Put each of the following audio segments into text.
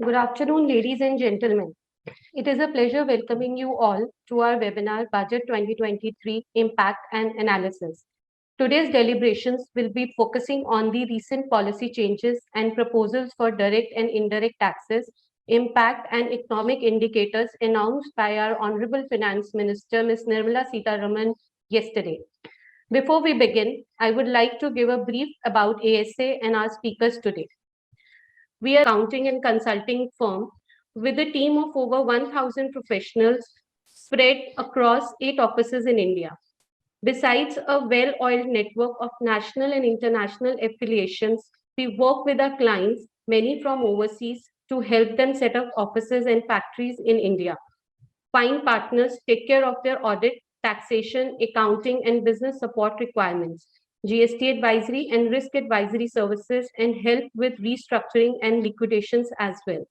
Good afternoon, ladies and gentlemen. It is a pleasure welcoming you all to our webinar Budget 2023 Impact and Analysis. Today's deliberations will be focusing on the recent policy changes and proposals for direct and indirect taxes, impact and economic indicators announced by our Honorable Finance Minister, Ms. Nirmala Sitharaman, yesterday. Before we begin, I would like to give a brief about ASA and our speakers today. We are an accounting and consulting firm with a team of over 1,000 professionals spread across 8 offices in India. Besides a well-oiled network of national and international affiliations, we work with our clients, many from overseas, to help them set up offices and factories in India, find partners, take care of their audit, taxation, accounting, and business support requirements, GST advisory and risk advisory services, and help with restructuring and liquidations as well.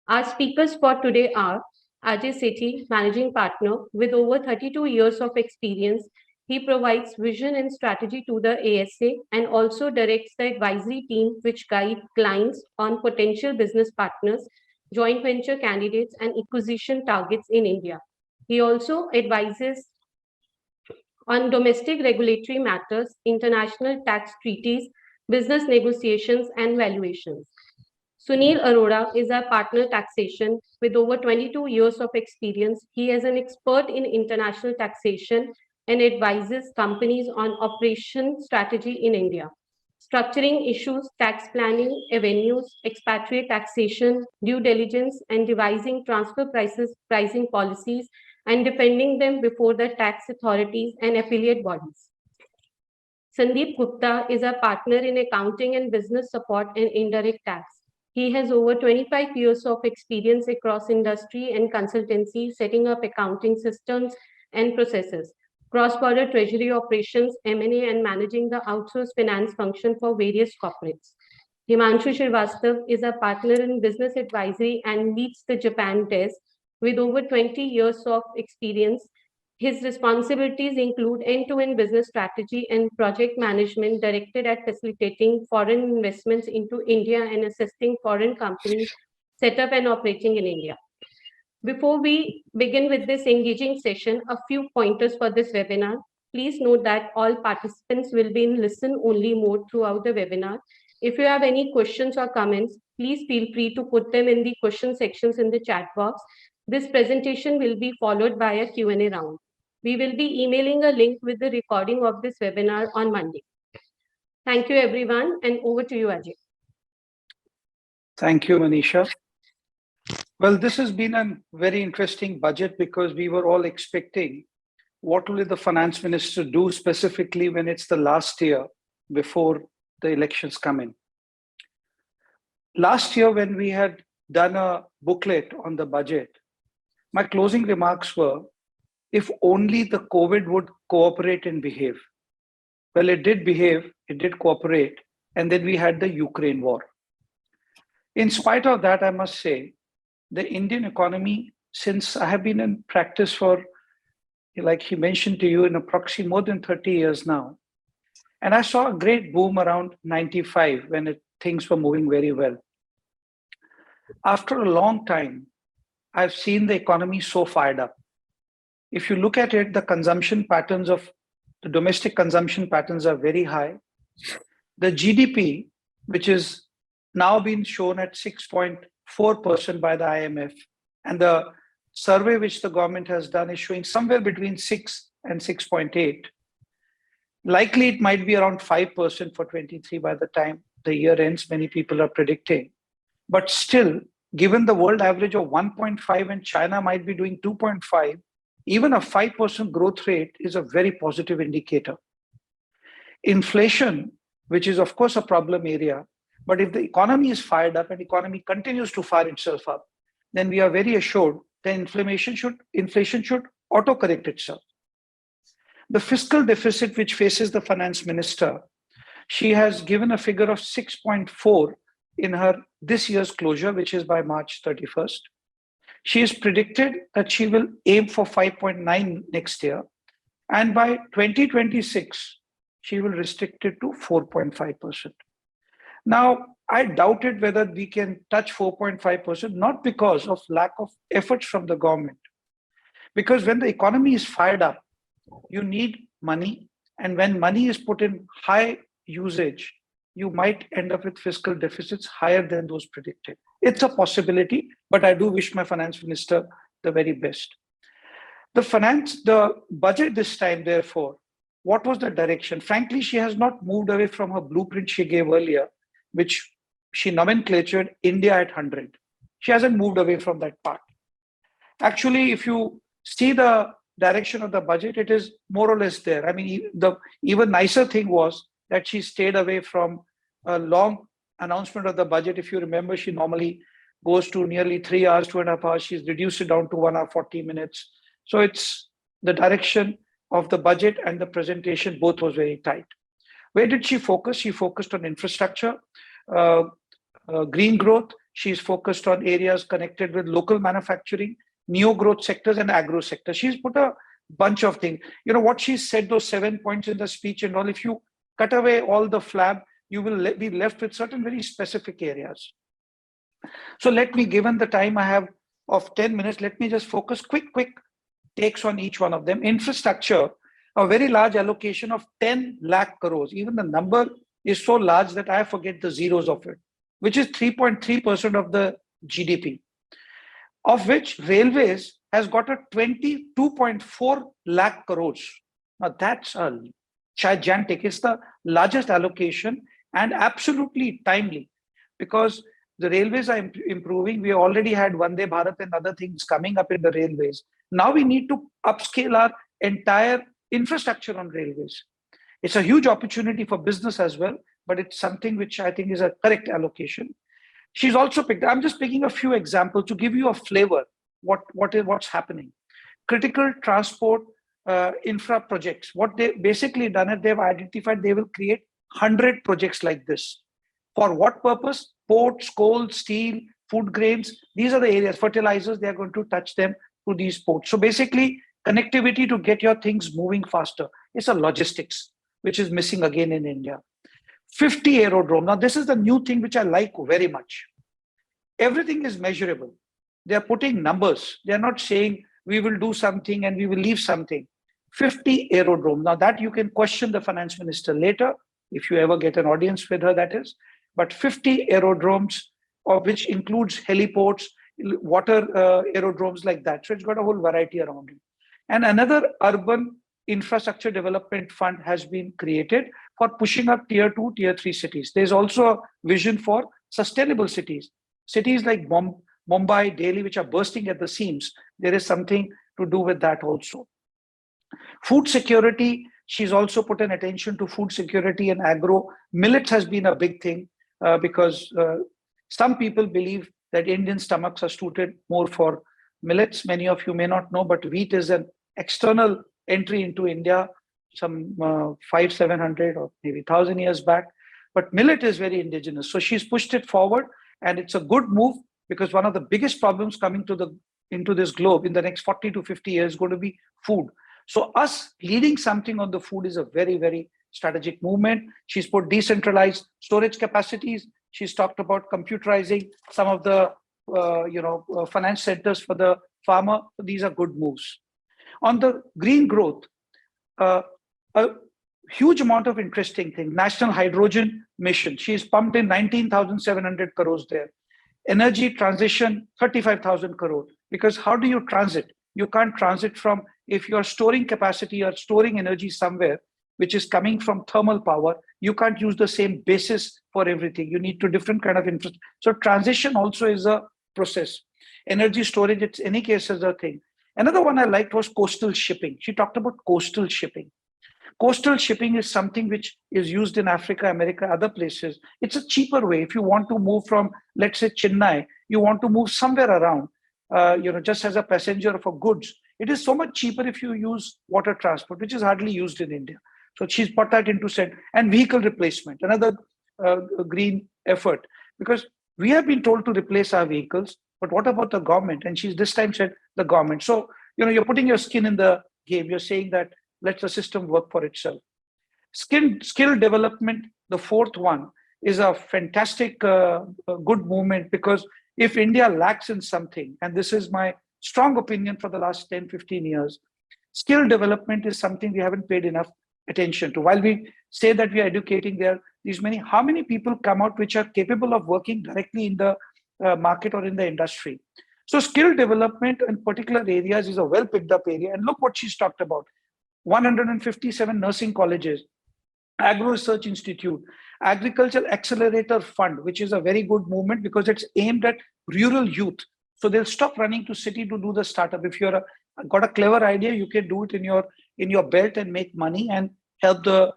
Our speakers for today are Ajay Sethi, Managing Partner with over 32 years of experience. He provides vision and strategy to the ASA and also directs the advisory team which guide clients on potential business partners, joint venture candidates, and acquisition targets in India. He also advises on domestic regulatory matters, international tax treaties, business negotiations, and valuations. Sunil Arora is our partner taxation with over 22 years of experience. He is an expert in international taxation and advises companies on operation strategy in India, structuring issues, tax planning, avenues, expatriate taxation, due diligence, and devising transfer pricing policies and defending them before the tax authorities and affiliate bodies. Sandeep Gupta is a partner in accounting and business support and indirect tax. He has over 25 years of experience across industry and consultancy, setting up accounting systems and processes, cross-border treasury operations, M&A, and managing the outsourced finance function for various corporates. Himanshu Srivastav is a partner in business advisory and leads the Japan desk with over 20 years of experience. His responsibilities include end-to-end business strategy and project management directed at facilitating foreign investments into India and assisting foreign companies set up and operating in India. Before we begin with this engaging session, a few pointers for this webinar. Please note that all participants will be in listen-only mode throughout the webinar. If you have any questions or comments, please feel free to put them in the question sections in the chat box. This presentation will be followed by a Q&A round. We will be emailing a link with the recording of this webinar on Monday. Thank you, everyone, and over to you, Ajay. Thank you, Manisha. Well, this has been a very interesting budget because we were all expecting what will the finance minister do specifically when it's the last year before the elections come in. Last year, when we had done a booklet on the budget, my closing remarks were, if only the COVID would cooperate and behave. Well, it did behave, it did cooperate, and then we had the Ukraine war. In spite of that, I must say, the Indian economy, since I have been in practice for, like he mentioned to you, in approximately more than 30 years now, and I saw a great boom around 95 when things were moving very well. After a long time, I've seen the economy so fired up. If you look at it, the consumption patterns of the domestic consumption patterns are very high. The GDP, which is now being shown at 6.4% by the IMF, and the survey which the government has done is showing somewhere between 6 and 6.8. Likely it might be around 5% for 23 by the time the year ends, many people are predicting. But still, given the world average of 1.5 and China might be doing 2.5, even a 5% growth rate is a very positive indicator. Inflation, which is of course a problem area, but if the economy is fired up and economy continues to fire itself up, then we are very assured that inflation should auto-correct itself. The fiscal deficit which faces the finance minister, she has given a figure of 6.4 in her this year's closure, which is by March 31st. She is predicted that she will aim for 5.9 next year. And by 2026, she will restrict it to 4.5%. Now, I doubted whether we can touch 4.5%, not because of lack of efforts from the government. Because when the economy is fired up, you need money. And when money is put in high usage, you might end up with fiscal deficits higher than those predicted. It's a possibility, but I do wish my finance minister the very best. The budget this time, therefore, what was the direction? Frankly, she has not moved away from her blueprint she gave earlier, which she nomenclatured India at 100. She hasn't moved away from that part. Actually, if you see the direction of the budget, it is more or less there. I mean, the even nicer thing was that she stayed away from a long announcement of the budget. If you remember, she normally goes to nearly 3 hours, 2.5 hours. She's reduced it down to 1 hour, 40 minutes. So it's the direction of the budget and the presentation, both was very tight. Where did she focus? She focused on infrastructure, green growth. She's focused on areas connected with local manufacturing, neo growth sectors and agro sector. She's put a bunch of things. You know what she said, those 7 points in the speech and all, if you cut away all the flab, you will be left with certain very specific areas. So let me, given the time I have of 10 minutes, let me just focus quick takes on each one of them. Infrastructure, a very large allocation of 10 lakh crores. Even the number is so large that I forget the zeros of it, which is 3.3% of the GDP, of which railways has got a 22.4 lakh crores. Now that's a gigantic. It's the largest allocation and absolutely timely, because the railways are improving. We already had Vande Bharat and other things coming up in the railways. Now we need to upscale our entire infrastructure on railways. It's a huge opportunity for business as well, but it's something which I think is a correct allocation. She's also picked, I'm just picking a few examples to give you a flavor what's happening. Critical transport infra projects. What they basically done is they've identified they will create 100 projects like this. For what purpose? Ports, coal, steel, food grains. These are the areas, fertilizers, they are going to touch them through these ports. So basically, connectivity to get your things moving faster. It's a logistics, which is missing again in India. 50 aerodrome. Now, this is the new thing which I like very much. Everything is measurable. They are putting numbers. They are not saying we will do something and we will leave something. 50 aerodrome. Now, that you can question the finance minister later, if you ever get an audience with her, that is. But 50 aerodromes, of which includes heliports, water aerodromes like that. So it's got a whole variety around it. And another urban infrastructure development fund has been created for pushing up tier 2, tier 3 cities. There's also a vision for sustainable cities. Cities like Mumbai, Delhi, which are bursting at the seams. There is something to do with that also. Food security, she's also put an attention to food security and agro. Millets has been a big thing because some people believe that Indian stomachs are suited more for millets. Many of you may not know, but wheat is an external entry into India some 500-700 or maybe 1,000 years back. But millet is very indigenous. So she's pushed it forward, and it's a good move because one of the biggest problems coming to into this globe in the next 40 to 50 years is going to be food. So us leading something on the food is a very, very strategic movement. She's put decentralized storage capacities. She's talked about computerizing some of the finance centers for the farmer. These are good moves. On the green growth, a huge amount of interesting things. National Hydrogen Mission. She's pumped in 19,700 crores there. Energy transition, 35,000 crore. Because how do you transit? You can't transit from, if you're storing capacity or storing energy somewhere, which is coming from thermal power, you can't use the same basis for everything. You need to different kind of infrastructure. So transition also is a process. Energy storage, it's any case is a thing. Another one I liked was coastal shipping. She talked about coastal shipping. Coastal shipping is something which is used in Africa, America, other places. It's a cheaper way. If you want to move from, let's say, Chennai, you want to move somewhere around, just as a passenger for goods. It is so much cheaper if you use water transport, which is hardly used in India. So she's put that into set. And vehicle replacement, another green effort. Because we have been told to replace our vehicles, but what about the government? And she's this time said the government. So, you're putting your skin in the game. You're saying that let the system work for itself. Skill development, the fourth one, is a fantastic, good movement, because if India lacks in something, and this is my strong opinion for the last 10, 15 years, skill development is something we haven't paid enough attention to. While we say that we are educating, there are these many, how many people come out which are capable of working directly in the market or in the industry? So skill development in particular areas is a well picked up area. And look what she's talked about: 157 nursing colleges, Agro Research Institute, Agricultural Accelerator Fund, which is a very good movement because it's aimed at rural youth. So they'll stop running to city to do the startup. If you're got a clever idea, you can do it in your belt and make money and help the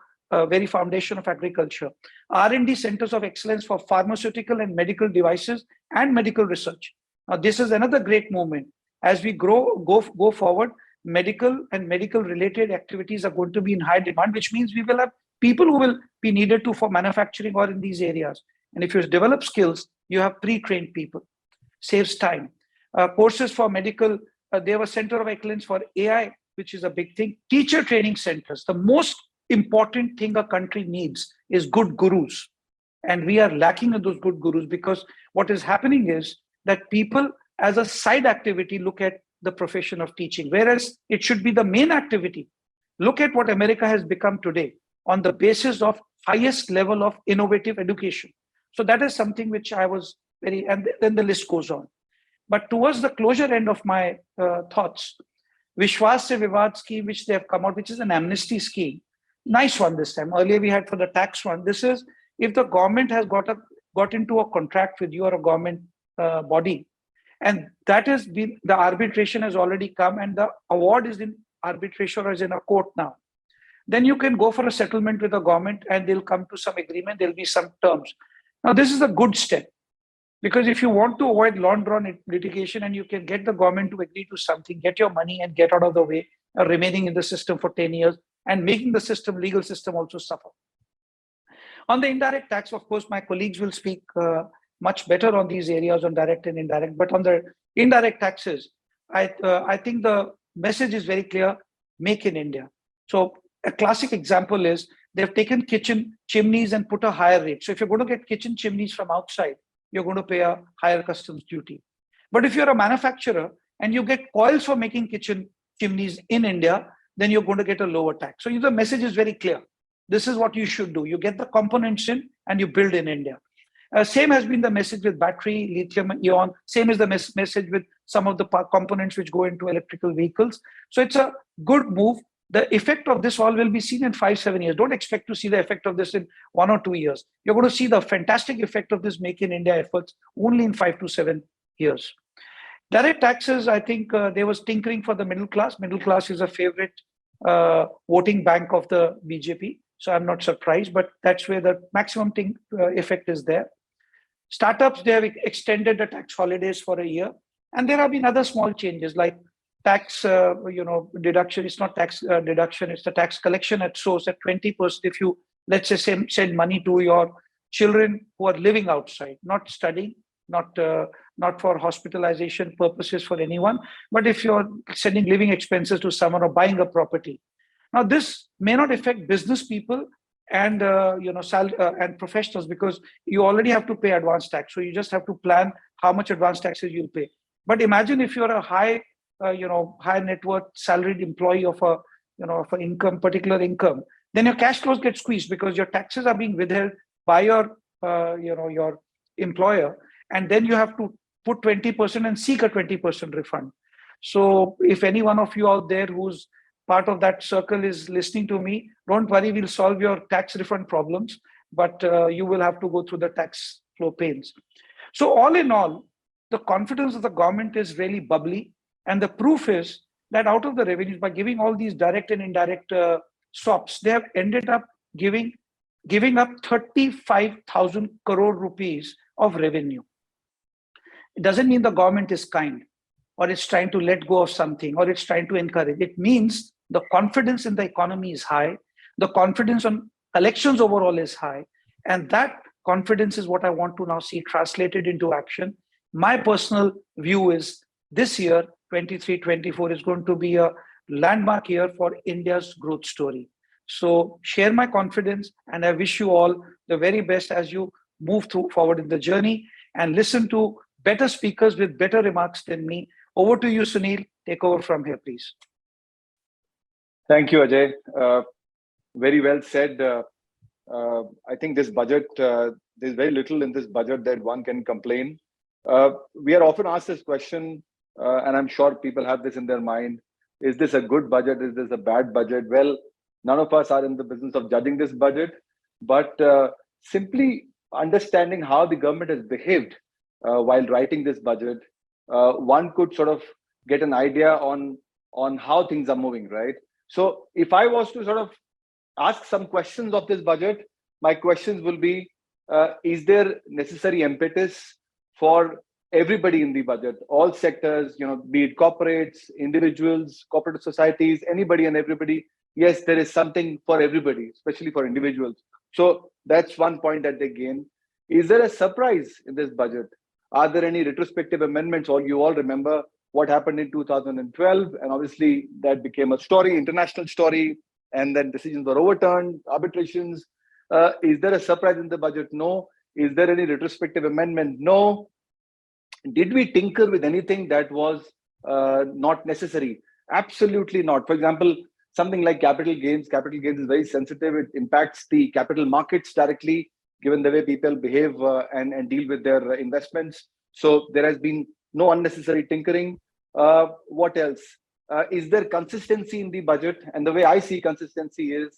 very foundation of agriculture. R&D centers of excellence for pharmaceutical and medical devices and medical research. Now, this is another great movement. As we go forward, medical and medical related activities are going to be in high demand, which means we will have people who will be needed to for manufacturing or in these areas. And if you develop skills, you have pre-trained people. Saves time. Courses for medical, they have a center of excellence for AI, which is a big thing. Teacher training centers. The most important thing a country needs is good gurus. And we are lacking in those good gurus, because what is happening is that people as a side activity look at the profession of teaching, whereas it should be the main activity. Look at what America has become today on the basis of highest level of innovative education. So that is something which I was and then the list goes on. But towards the closure end of my thoughts, Vishwas Se Vivad scheme, which they have come out, which is an amnesty scheme. Nice one this time. Earlier we had for the tax one. This is if the government has got into a contract with you or a government body, and that has been, the arbitration has already come and the award is in arbitration or is in a court now. Then you can go for a settlement with the government and they'll come to some agreement. There'll be some terms. Now, this is a good step, because if you want to avoid long-drawn litigation and you can get the government to agree to something, get your money and get out of the way, remaining in the system for 10 years and making the system, legal system also suffer. On the indirect tax, of course, my colleagues will speak much better on these areas on direct and indirect. But on the indirect taxes, I think the message is very clear: make in India. So a classic example is they've taken kitchen chimneys and put a higher rate. So if you're going to get kitchen chimneys from outside, you're going to pay a higher customs duty. But if you're a manufacturer and you get coils for making kitchen chimneys in India, then you're going to get a lower tax. So the message is very clear. This is what you should do. You get the components in and you build in India. Same has been the message with battery, lithium ion. Same is the message with some of the components which go into electrical vehicles. So it's a good move. The effect of this all will be seen in 5-7 years. Don't expect to see the effect of this in 1 or 2 years. You're going to see the fantastic effect of this Make in India efforts only in 5 to 7 years. Direct taxes, I think there was tinkering for the middle class. Middle class is a favorite voting bank of the BJP. So I'm not surprised, but that's where the maximum effect is there. Startups, they have extended the tax holidays for a year. And there have been other small changes like tax deduction. It's not tax deduction, it's the tax collection at source at 20%. If you, let's say, send money to your children who are living outside, not studying, not for hospitalization purposes for anyone, but if you're sending living expenses to someone or buying a property. Now, this may not affect business people and and professionals, because you already have to pay advance tax. So you just have to plan how much advance taxes you'll pay. But imagine if you're a high net worth salaried employee of an income, particular income, then your cash flows get squeezed because your taxes are being withheld by your employer, and then you have to put 20% and seek a 20% refund. So if any one of you out there who's part of that circle is listening to me, don't worry, we'll solve your tax refund problems, but you will have to go through the tax flow pains. So all in all, the confidence of the government is really bubbly. And the proof is that out of the revenues, by giving all these direct and indirect swaps, they have ended up giving up 35,000 crore rupees of revenue. It doesn't mean the government is kind or it's trying to let go of something or it's trying to encourage. It means the confidence in the economy is high. The confidence on collections overall is high. And that confidence is what I want to now see translated into action. My personal view is this year, 23-24, is going to be a landmark year for India's growth story. So share my confidence, and I wish you all the very best as you move forward in the journey and listen to better speakers with better remarks than me. Over to you, Sunil. Take over from here, please. Thank you, Ajay. Very well said. I think this budget, there's very little in this budget that one can complain. We are often asked this question, and I'm sure people have this in their mind. Is this a good budget? Is this a bad budget? Well, none of us are in the business of judging this budget, but simply understanding how the government has behaved while writing this budget, one could sort of get an idea on how things are moving, right? So if I was to sort of ask some questions of this budget, my questions will be, is there necessary impetus for everybody in the budget, all sectors, be it corporates, individuals, corporate societies, anybody and everybody? Yes, there is something for everybody, especially for individuals. So that's one point that they gain. Is there a surprise in this budget? Are there any retrospective amendments? Or you all remember what happened in 2012, and obviously that became a story, international story, and then decisions were overturned, arbitrations. Is there a surprise in the budget? No. Is there any retrospective amendment? No. Did we tinker with anything that was not necessary? Absolutely not. For example, something like capital gains. Capital gains is very sensitive. It impacts the capital markets directly, given the way people behave and deal with their investments. So there has been no unnecessary tinkering. What else? Is there consistency in the budget? And the way I see consistency is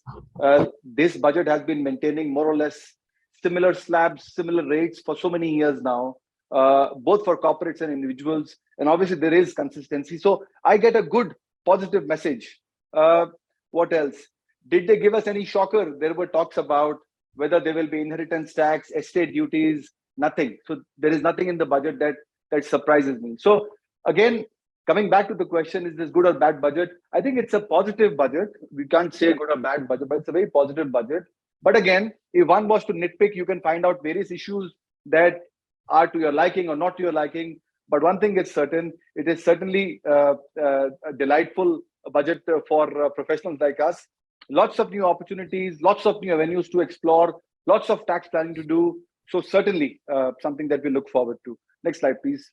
this budget has been maintaining more or less similar slabs, similar rates for so many years now, both for corporates and individuals. And obviously there is consistency. So I get a good positive message. What else? Did they give us any shocker? There were talks about whether there will be inheritance tax, estate duties, nothing. So there is nothing in the budget that surprises me. So again, coming back to the question, is this good or bad budget? I think it's a positive budget. We can't say good or bad budget, but it's a very positive budget. But again, if one was to nitpick, you can find out various issues that are to your liking or not to your liking. But one thing is certain, it is certainly a delightful budget for professionals like us. Lots of new opportunities, lots of new avenues to explore, lots of tax planning to do. So certainly something that we look forward to. Next slide, please.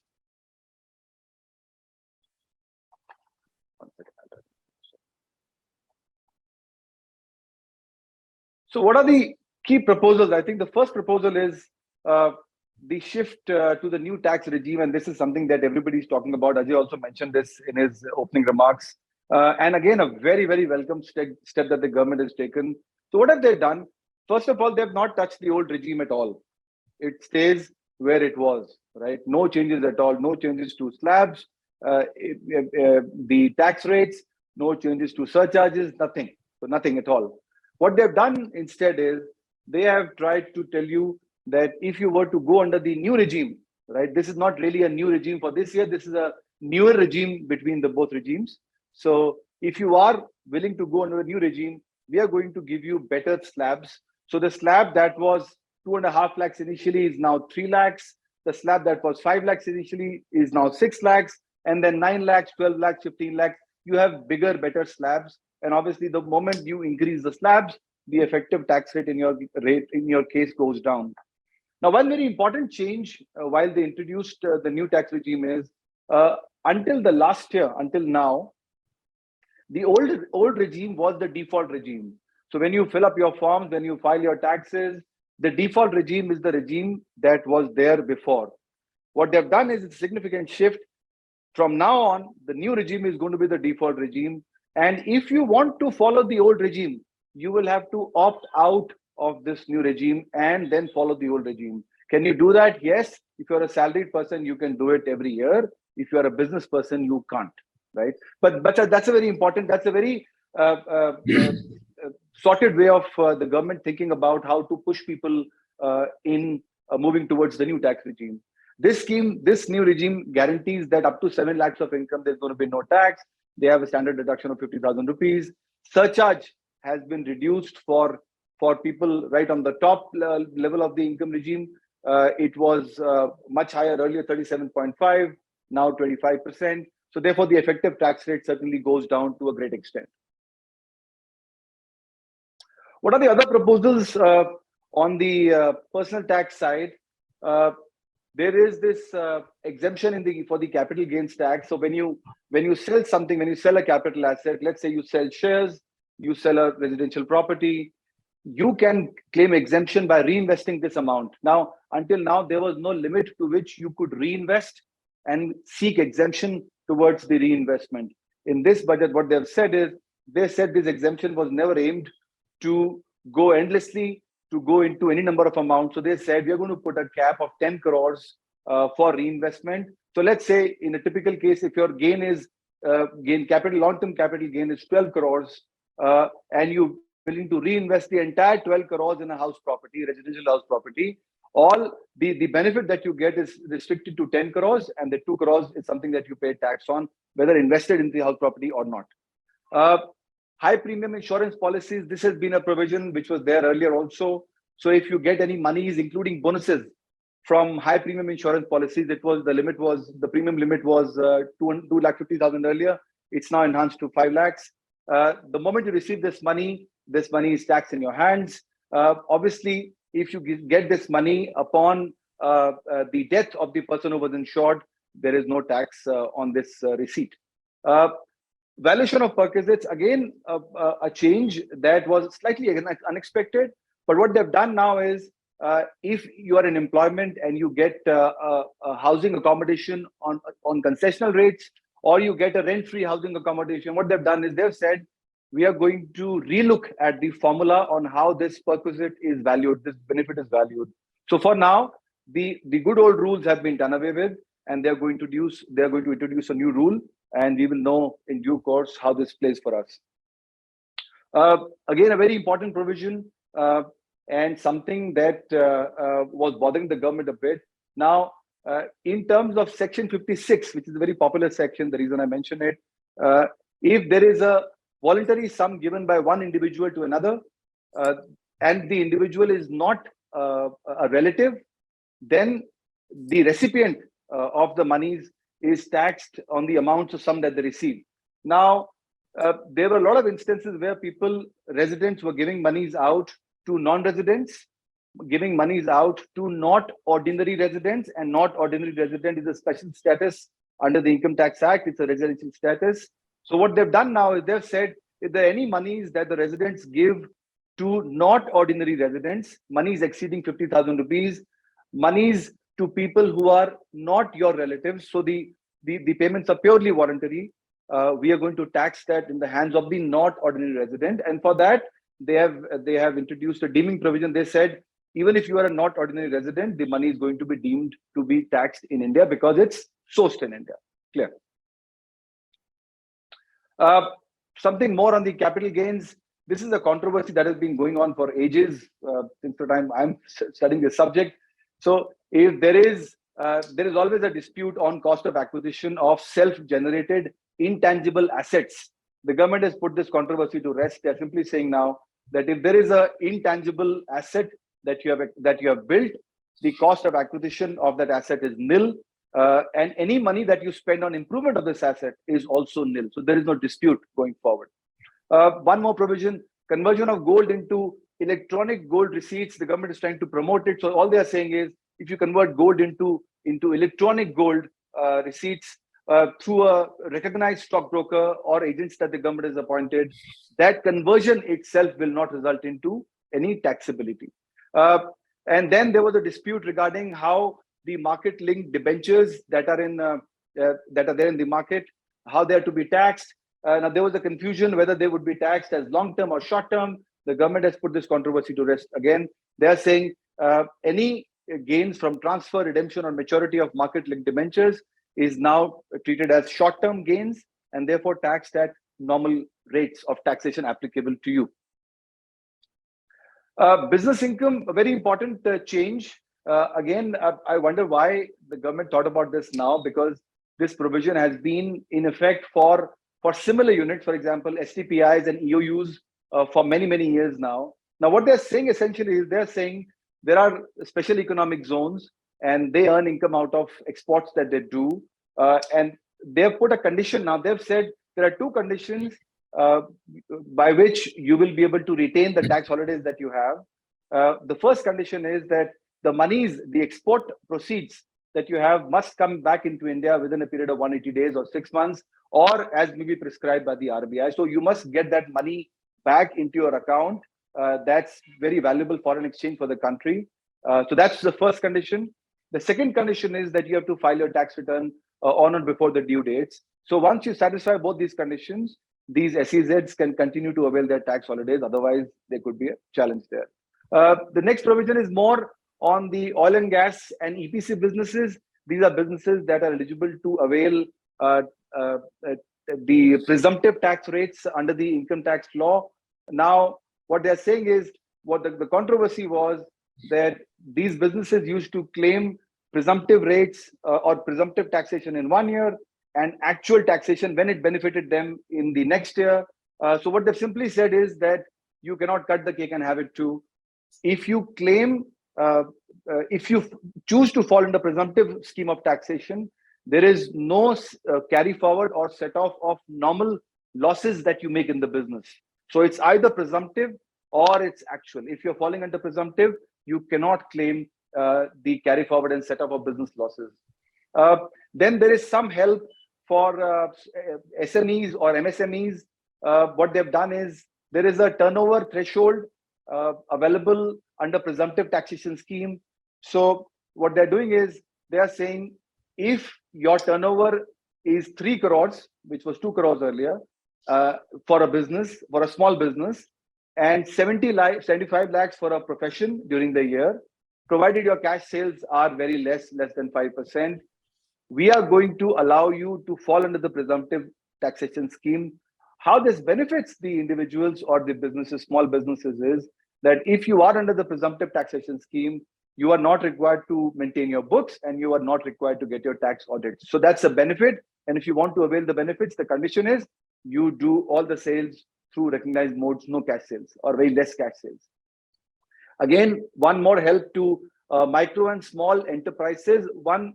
So what are the key proposals? I think the first proposal is the shift to the new tax regime. And this is something that everybody is talking about. Ajay also mentioned this in his opening remarks. And again, a very, very welcome step that the government has taken. So what have they done? First of all, they have not touched the old regime at all. It stays where it was, right? No changes at all, no changes to slabs, the tax rates, no changes to surcharges, nothing. So nothing at all. What they've done instead is they have tried to tell you that if you were to go under the new regime, right? This is not really a new regime for this year. This is a newer regime between the both regimes. So if you are willing to go under a new regime, we are going to give you better slabs. So the slab that was 2.5 lakhs initially is now 3 lakhs. The slab that was 5 lakhs initially is now 6 lakhs. And then 9 lakhs, 12 lakhs, 15 lakhs. You have bigger, better slabs. And obviously, the moment you increase the slabs, the effective tax rate in your case goes down. Now, one very important change while they introduced the new tax regime is until the last year, until now, the old regime was the default regime. So when you fill up your forms, when you file your taxes, the default regime is the regime that was there before. What they've done is a significant shift. From now on, the new regime is going to be the default regime. And if you want to follow the old regime, you will have to opt out of this new regime and then follow the old regime. Can you do that? Yes. If you're a salaried person, you can do it every year. If you're a business person, you can't, right? But that's a very important, that's a very sorted way of the government thinking about how to push people in moving towards the new tax regime. This scheme, this new regime guarantees that up to 7 lakhs of income, there's going to be no tax. They have a standard deduction of 50,000 rupees. Surcharge has been reduced for people right on the top level of the income regime. It was much higher earlier, 37.5, now 25%. So therefore, the effective tax rate certainly goes down to a great extent. What are the other proposals on the personal tax side, there is this exemption for the capital gains tax. So when you sell something, when you sell a capital asset, let's say you sell shares, you sell a residential property, you can claim exemption by reinvesting this amount. Now, until now, there was no limit to which you could reinvest and seek exemption towards the reinvestment. In this budget, what they've said is, they said this exemption was never aimed to go endlessly, to go into any number of amounts. So they said, we're going to put a cap of 10 crores for reinvestment. So let's say in a typical case, if your gain is long-term capital gain is 12 crores, and you willing to reinvest the entire 12 crores in a house property, residential house property, all the benefit that you get is restricted to 10 crores, and the 2 crores is something that you pay tax on, whether invested in the house property or not. High premium insurance policies, this has been a provision which was there earlier also. So if you get any monies, including bonuses from high premium insurance policies, the premium limit was 250,000 earlier. It's now enhanced to 5 lakhs. The moment you receive this money is taxed in your hands. Obviously, if you get this money upon the death of the person who was insured, there is no tax on this receipt. Valuation of perquisites, again, a change that was slightly unexpected. But what they've done now is, if you are in employment and you get a housing accommodation on concessional rates, or you get a rent-free housing accommodation, what they've done is they've said, we are going to relook at the formula on how this perquisite is valued, this benefit is valued. So for now, the good old rules have been done away with, and they're going to introduce a new rule, and we will know in due course how this plays for us. Again, a very important provision, and something that was bothering the government a bit. Now, in terms of Section 56, which is a very popular section, the reason I mention it, if there is a voluntary sum given by one individual to another, and the individual is not a relative, then the recipient of the monies is taxed on the amounts of sum that they receive. Now, there were a lot of instances where residents were giving monies out to non-residents, giving monies out to not ordinary residents, and not ordinary resident is a special status under the Income Tax Act. It's a residential status. So what they've done now is they've said, if there are any monies that the residents give to not ordinary residents, monies exceeding 50,000 rupees, monies to people who are not your relatives, so the payments are purely voluntary, we are going to tax that in the hands of the not ordinary resident. And for that, they have introduced a deeming provision. They said, even if you are a not ordinary resident, the money is going to be deemed to be taxed in India because it's sourced in India. Clear. Something more on the capital gains. This is a controversy that has been going on for ages, since the time I'm studying this subject. So if there is always a dispute on cost of acquisition of self-generated intangible assets. The government has put this controversy to rest. They're simply saying now that if there is an intangible asset that you have built, the cost of acquisition of that asset is nil, and any money that you spend on improvement of this asset is also nil. So there is no dispute going forward. One more provision: conversion of gold into electronic gold receipts. The government is trying to promote it. So all they are saying is, if you convert gold into electronic gold receipts through a recognized stockbroker or agents that the government has appointed, that conversion itself will not result into any taxability. And then there was a dispute regarding how the market-linked debentures that are there in the market, how they are to be taxed. Now there was a confusion whether they would be taxed as long-term or short-term. The government has put this controversy to rest again. They are saying any gains from transfer, redemption, or maturity of market-linked debentures is now treated as short-term gains and therefore taxed at normal rates of taxation applicable to you. Business income, a very important change. Again, I wonder why the government thought about this now, because this provision has been in effect for similar units, for example, STPIs and EOUs for many, many years now. Now, what they're saying essentially is they're saying there are special economic zones and they earn income out of exports that they do. And they've put a condition now. They've said there are two conditions by which you will be able to retain the tax holidays that you have. The first condition is that the monies, the export proceeds that you have must come back into India within a period of 180 days or 6 months, or as may be prescribed by the RBI. So you must get that money back into your account. That's very valuable foreign exchange for the country. So that's the first condition. The second condition is that you have to file your tax return on or before the due dates. So once you satisfy both these conditions, these SEZs can continue to avail their tax holidays. Otherwise, there could be a challenge there. The next provision is more on the oil and gas and EPC businesses. These are businesses that are eligible to avail the presumptive tax rates under the income tax law. Now, what they're saying is, what the controversy was that these businesses used to claim presumptive rates or presumptive taxation in 1 year and actual taxation when it benefited them in the next year. So what they've simply said is that you cannot cut the cake and have it too. If you claim, if you choose to fall in the presumptive scheme of taxation, there is no carry forward or set off of normal losses that you make in the business. So it's either presumptive or it's actual. If you're falling under presumptive, you cannot claim the carry forward and set off of business losses. Then there is some help for SMEs or MSMEs. What they've done is there is a turnover threshold available under presumptive taxation scheme. So what they're doing is they are saying if your turnover is 3 crores, which was 2 crores earlier, for a business, for a small business, and 75 lakhs for a profession during the year, provided your cash sales are very less than 5%, we are going to allow you to fall under the presumptive taxation scheme. How this benefits the individuals or the businesses, small businesses, is that if you are under the presumptive taxation scheme, you are not required to maintain your books and you are not required to get your tax audits. So that's a benefit. And if you want to avail the benefits, the condition is you do all the sales through recognized modes, no cash sales or very less cash sales. Again, one more help to micro and small enterprises. One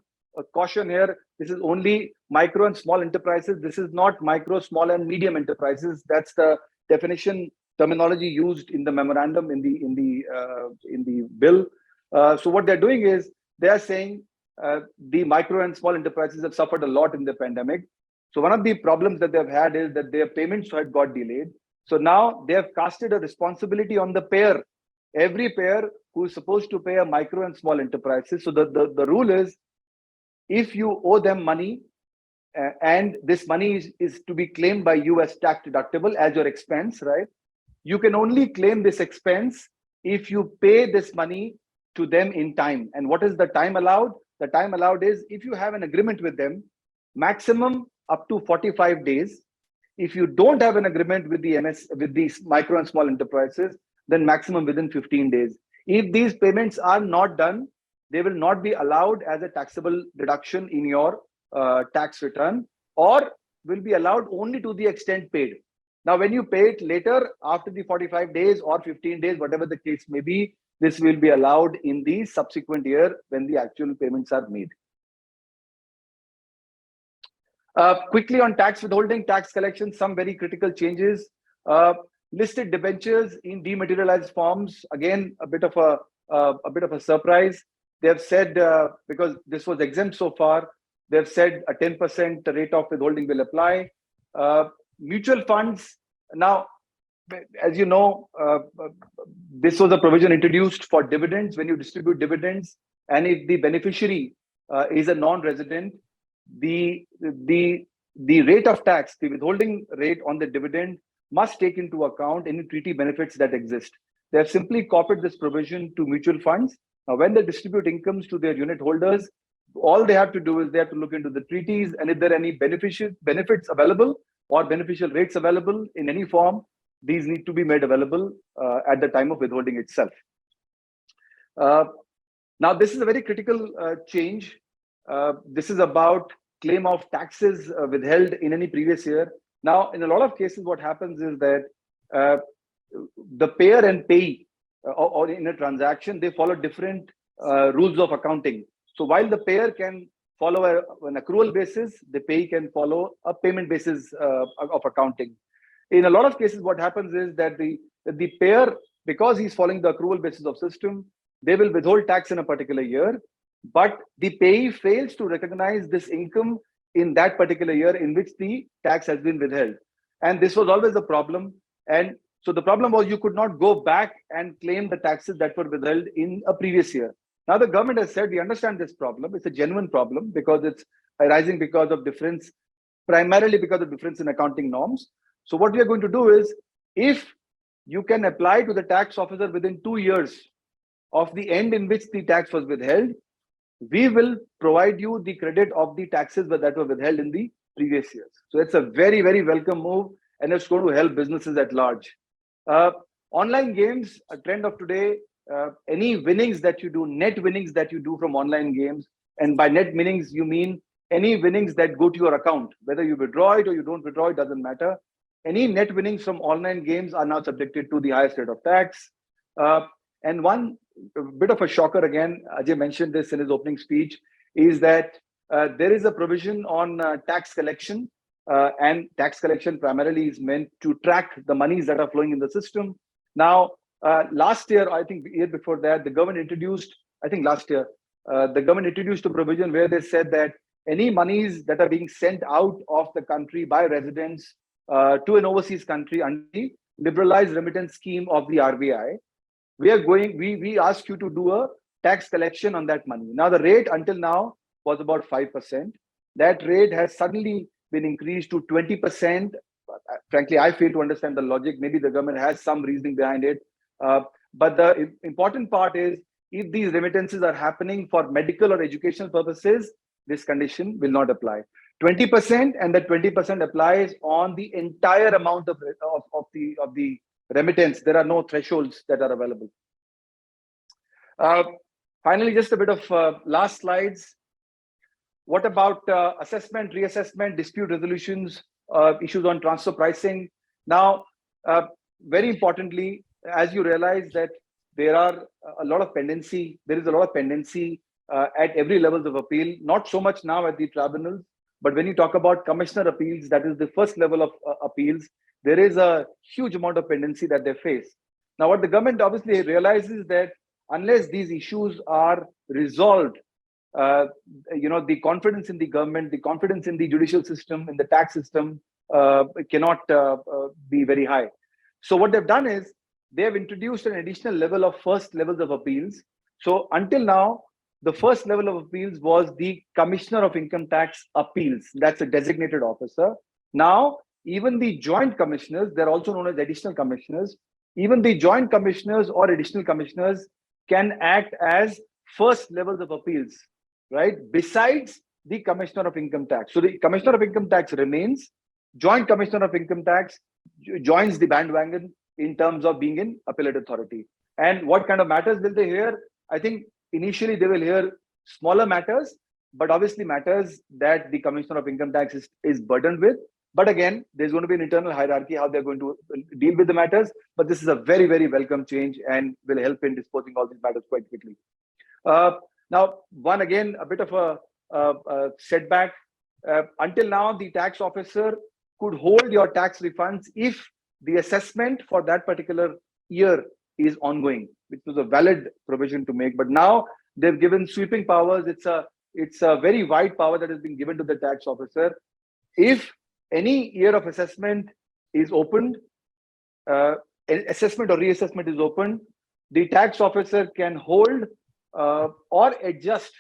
caution here, this is only micro and small enterprises. This is not micro, small and medium enterprises. That's the definition terminology used in the memorandum in the bill. So what they're doing is they are saying the micro and small enterprises have suffered a lot in the pandemic. So one of the problems that they've had is that their payments had got delayed. So now they have casted a responsibility on the payer, every payer who is supposed to pay a micro and small enterprises. So the rule is, if you owe them money and this money is to be claimed by you as tax deductible as your expense, right? You can only claim this expense if you pay this money to them in time. And what is the time allowed? The time allowed is if you have an agreement with them, maximum up to 45 days. If you don't have an agreement with these micro and small enterprises, then maximum within 15 days. If these payments are not done, they will not be allowed as a taxable deduction in your tax return, or will be allowed only to the extent paid. Now, when you pay it later, after the 45 days or 15 days, whatever the case may be, this will be allowed in the subsequent year when the actual payments are made. Quickly on tax withholding, tax collection, some very critical changes. Listed debentures in dematerialized forms, again, a bit of a surprise. They have said, because this was exempt so far, they've said a 10% rate of withholding will apply. Mutual funds, now, as you know, this was a provision introduced for dividends. When you distribute dividends, and if the beneficiary is a non-resident, the rate of tax, the withholding rate on the dividend must take into account any treaty benefits that exist. They have simply copied this provision to mutual funds. Now, when they distribute incomes to their unit holders, all they have to do is they have to look into the treaties, and if there are any benefits available or beneficial rates available in any form, these need to be made available at the time of withholding itself. Now, this is a very critical change. This is about claim of taxes withheld in any previous year. Now, in a lot of cases, what happens is that the payer and payee or in a transaction, they follow different rules of accounting. So while the payer can follow an accrual basis, the payee can follow a payment basis of accounting. In a lot of cases, what happens is that the payer because he's following the accrual basis of system, they will withhold tax in a particular year, but the payee fails to recognize this income in that particular year in which the tax has been withheld. And this was always a problem. And so the problem was you could not go back and claim the taxes that were withheld in a previous year. Now the government has said, we understand this problem. It's a genuine problem because it's arising because of difference, primarily because of difference in accounting norms. So what we are going to do is, if you can apply to the tax officer within 2 years of the end in which the tax was withheld, we will provide you the credit of the taxes that were withheld in the previous years. So it's a very, very welcome move, and it's going to help businesses at large. Online games, a trend of today, any winnings that you do, net winnings that you do from online games, and by net winnings, you mean any winnings that go to your account, whether you withdraw it or you don't withdraw it, doesn't matter. Any net winnings from online games are now subjected to the highest rate of tax. And one bit of a shocker, again, Ajay mentioned this in his opening speech, is that there is a provision on tax collection, and tax collection primarily is meant to track the monies that are flowing in the system. Now, last year, I think the year before that, the government introduced, I think last year, the government introduced a provision where they said that any monies that are being sent out of the country by residents to an overseas country under the liberalized remittance scheme of the RBI, we ask you to do a tax collection on that money. Now, the rate until now was about 5%. That rate has suddenly been increased to 20%. Frankly, I fail to understand the logic. Maybe the government has some reasoning behind it. But the important part is, if these remittances are happening for medical or educational purposes, this condition will not apply. 20%, and that 20% applies on the entire amount of the remittance. There are no thresholds that are available. Finally, just a bit of last slides. What about assessment, reassessment, dispute resolutions, issues on transfer pricing? Now, very importantly, as you realize that there are a lot of pendency, there is a lot of pendency at every level of appeal, not so much now at the tribunals, but when you talk about commissioner appeals, that is the first level of appeals, there is a huge amount of pendency that they face. Now, what the government obviously realizes that unless these issues are resolved, the confidence in the government, the confidence in the judicial system, in the tax system cannot be very high. So what they've done is they have introduced an additional level of first levels of appeals. So until now, the first level of appeals was the Commissioner of Income Tax Appeals. That's a designated officer. Now, even the joint commissioners, they're also known as additional commissioners, even the joint commissioners or additional commissioners can act as first levels of appeals, right? Besides the Commissioner of Income Tax. So the Commissioner of Income Tax remains, Joint Commissioner of Income Tax joins the bandwagon in terms of being in appellate authority. And what kind of matters will they hear? I think initially they will hear smaller matters, but obviously matters that the Commissioner of Income Tax is burdened with. But again, there's going to be an internal hierarchy how they're going to deal with the matters. But this is a very, very welcome change and will help in disposing all these matters quite quickly. Now, a bit of a setback. Until now, the tax officer could hold your tax refunds if the assessment for that particular year is ongoing, which was a valid provision to make. But now they've given sweeping powers. It's a very wide power that has been given to the tax officer. If any year of assessment is opened, assessment or reassessment is opened, the tax officer can hold or adjust.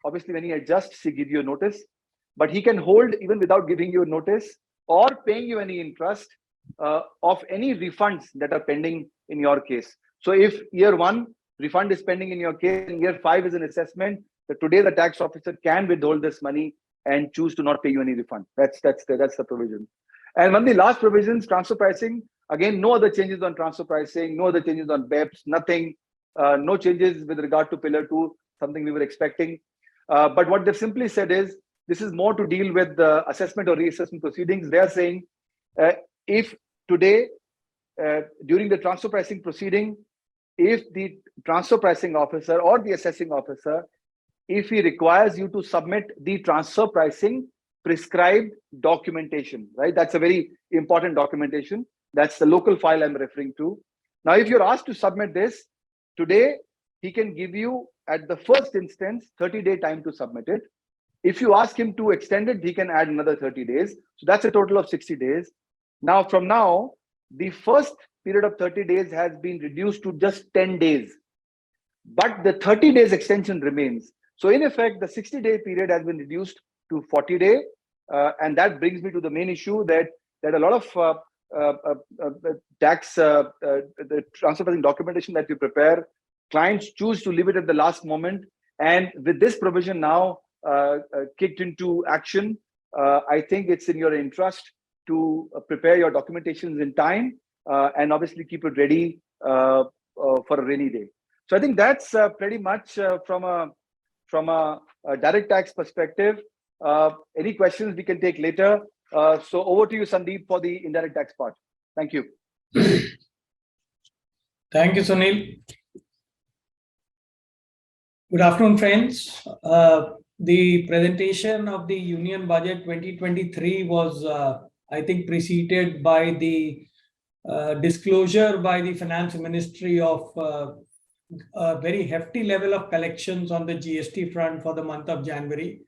Obviously, when he adjusts, he gives you a notice, but he can hold even without giving you a notice or paying you any interest of any refunds that are pending in your case. So if year 1 refund is pending in your case, and year 5 is an assessment, today the tax officer can withhold this money and choose to not pay you any refund. That's the provision. And one of the last provisions, transfer pricing. Again, no other changes on transfer pricing, no other changes on BEPS, nothing. No changes with regard to Pillar 2, something we were expecting. But what they've simply said is, this is more to deal with the assessment or reassessment proceedings. They are saying, if today, during the transfer pricing proceeding, if the transfer pricing officer or the assessing officer, if he requires you to submit the transfer pricing prescribed documentation, right? That's a very important documentation. That's the local file I'm referring to. Now, if you're asked to submit this today, he can give you at the first instance 30-day time to submit it. If you ask him to extend it, he can add another 30 days. So that's a total of 60 days. Now, from now, the first period of 30 days has been reduced to just 10 days. But the 30 days extension remains. So in effect, the 60-day period has been reduced to 40 days. And that brings me to the main issue that a lot of tax, the transfer pricing documentation that we prepare, clients choose to leave it at the last moment. And with this provision now kicked into action, I think it's in your interest to prepare your documentations in time and obviously keep it ready for a rainy day. So I think that's pretty much from a direct tax perspective. Any questions we can take later. So over to you, Sandeep, for the indirect tax part. Thank you. Thank you, Sunil. Good afternoon, friends. The presentation of the Union Budget 2023 was, I think, preceded by the disclosure by the Finance Ministry of a very hefty level of collections on the GST front for the month of January.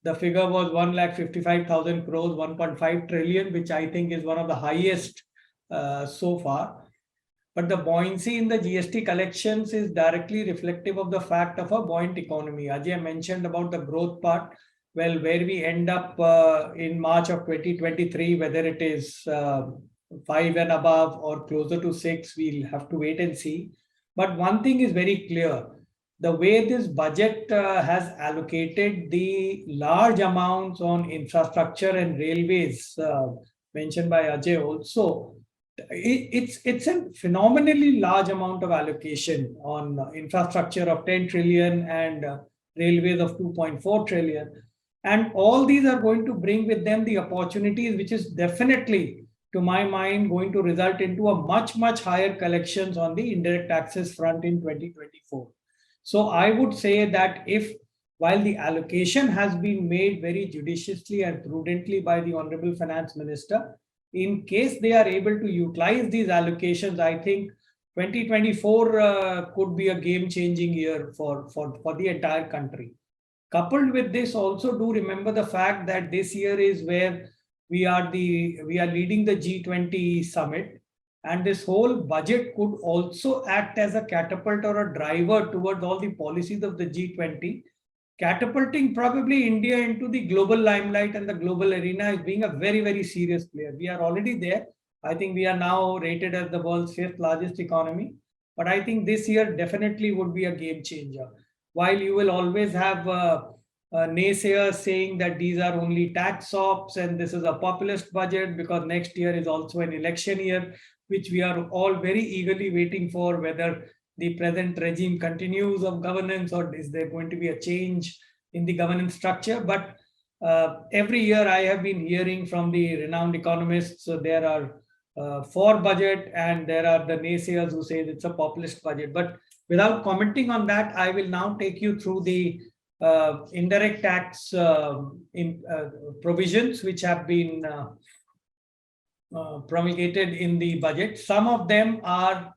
The figure was 1,55,000 crores, 1.5 trillion, which I think is one of the highest so far. But the buoyancy in the GST collections is directly reflective of the fact of a buoyant economy. Ajay mentioned about the growth part. Well, where we end up in March of 2023, whether it is 5 and above or closer to 6, we'll have to wait and see. But one thing is very clear. The way this budget has allocated the large amounts on infrastructure and railways, mentioned by Ajay also, it's a phenomenally large amount of allocation on infrastructure of 10 trillion and railways of 2.4 trillion. And all these are going to bring with them the opportunities, which is definitely, to my mind, going to result into a much, much higher collections on the indirect taxes front in 2024. So I would say that while the allocation has been made very judiciously and prudently by the Honorable Finance Minister, in case they are able to utilize these allocations, I think 2024 could be a game-changing year for the entire country. Coupled with this, also do remember the fact that this year is where we are leading the G20 summit, and this whole budget could also act as a catapult or a driver towards all the policies of the G20, catapulting probably India into the global limelight and the global arena as being a very, very serious player. We are already there. I think we are now rated as the world's 5th largest economy. But I think this year definitely would be a game changer. While you will always have naysayers saying that these are only tax ops and this is a populist budget because next year is also an election year, which we are all very eagerly waiting for, whether the present regime continues of governance or is there going to be a change in the governance structure. But every year I have been hearing from the renowned economists, there are for budget and there are the naysayers who say it's a populist budget. But without commenting on that, I will now take you through the indirect tax provisions which have been promulgated in the budget. Some of them are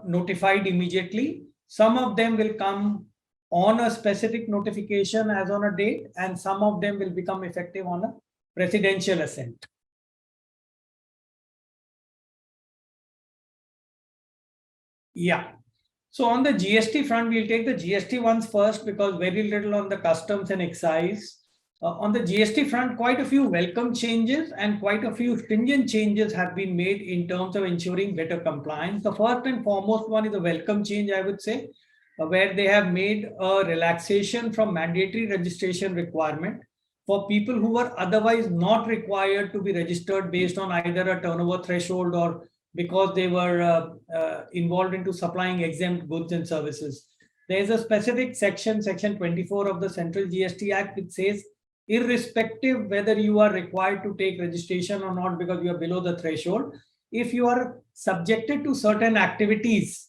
notified immediately. Some of them will come on a specific notification as on a date, and some of them will become effective on a presidential assent. Yeah. So on the GST front, we'll take the GST ones first because very little on the customs and excise. On the GST front, quite a few welcome changes and quite a few stringent changes have been made in terms of ensuring better compliance. The first and foremost one is a welcome change, I would say, where they have made a relaxation from mandatory registration requirement for people who were otherwise not required to be registered based on either a turnover threshold or because they were involved into supplying exempt goods and services. There is a specific section 24 of the Central GST Act, which says, irrespective whether you are required to take registration or not because you are below the threshold, if you are subjected to certain activities,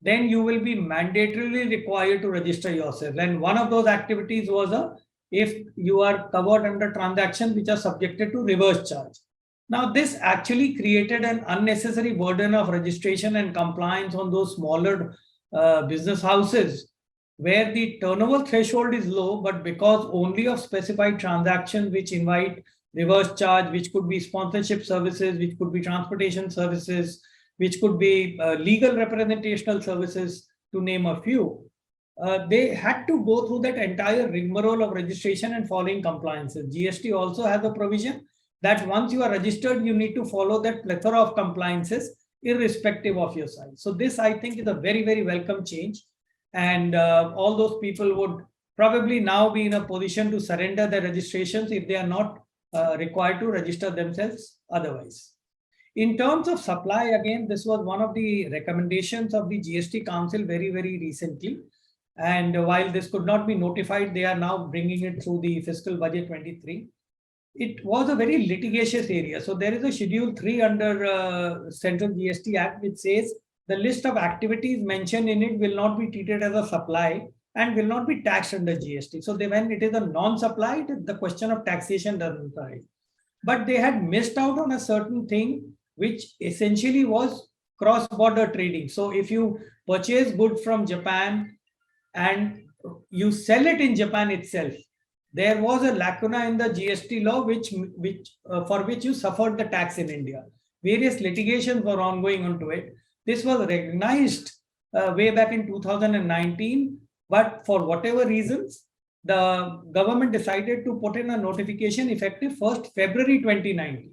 then you will be mandatorily required to register yourself. And one of those activities was if you are covered under transactions which are subjected to reverse charge. Now, this actually created an unnecessary burden of registration and compliance on those smaller business houses where the turnover threshold is low, but because only of specified transactions which invite reverse charge, which could be sponsorship services, which could be transportation services, which could be legal representational services, to name a few. They had to go through that entire rigmarole of registration and following compliances. GST also has a provision that once you are registered, you need to follow that plethora of compliances irrespective of your size. So this, I think, is a very, very welcome change. And all those people would probably now be in a position to surrender their registrations if they are not required to register themselves otherwise. In terms of supply, again, this was one of the recommendations of the GST Council very, very recently. And while this could not be notified, they are now bringing it through the fiscal budget 23. It was a very litigious area. So there is a schedule 3 under Central GST Act, which says the list of activities mentioned in it will not be treated as a supply and will not be taxed under GST. So when it is a non-supply, the question of taxation doesn't arise. But they had missed out on a certain thing, which essentially was cross-border trading. So if you purchase goods from Japan and you sell it in Japan itself, there was a lacuna in the GST law for which you suffered the tax in India. Various litigations were ongoing onto it. This was recognized way back in 2019, but for whatever reasons, the government decided to put in a notification effective 1st February 2019,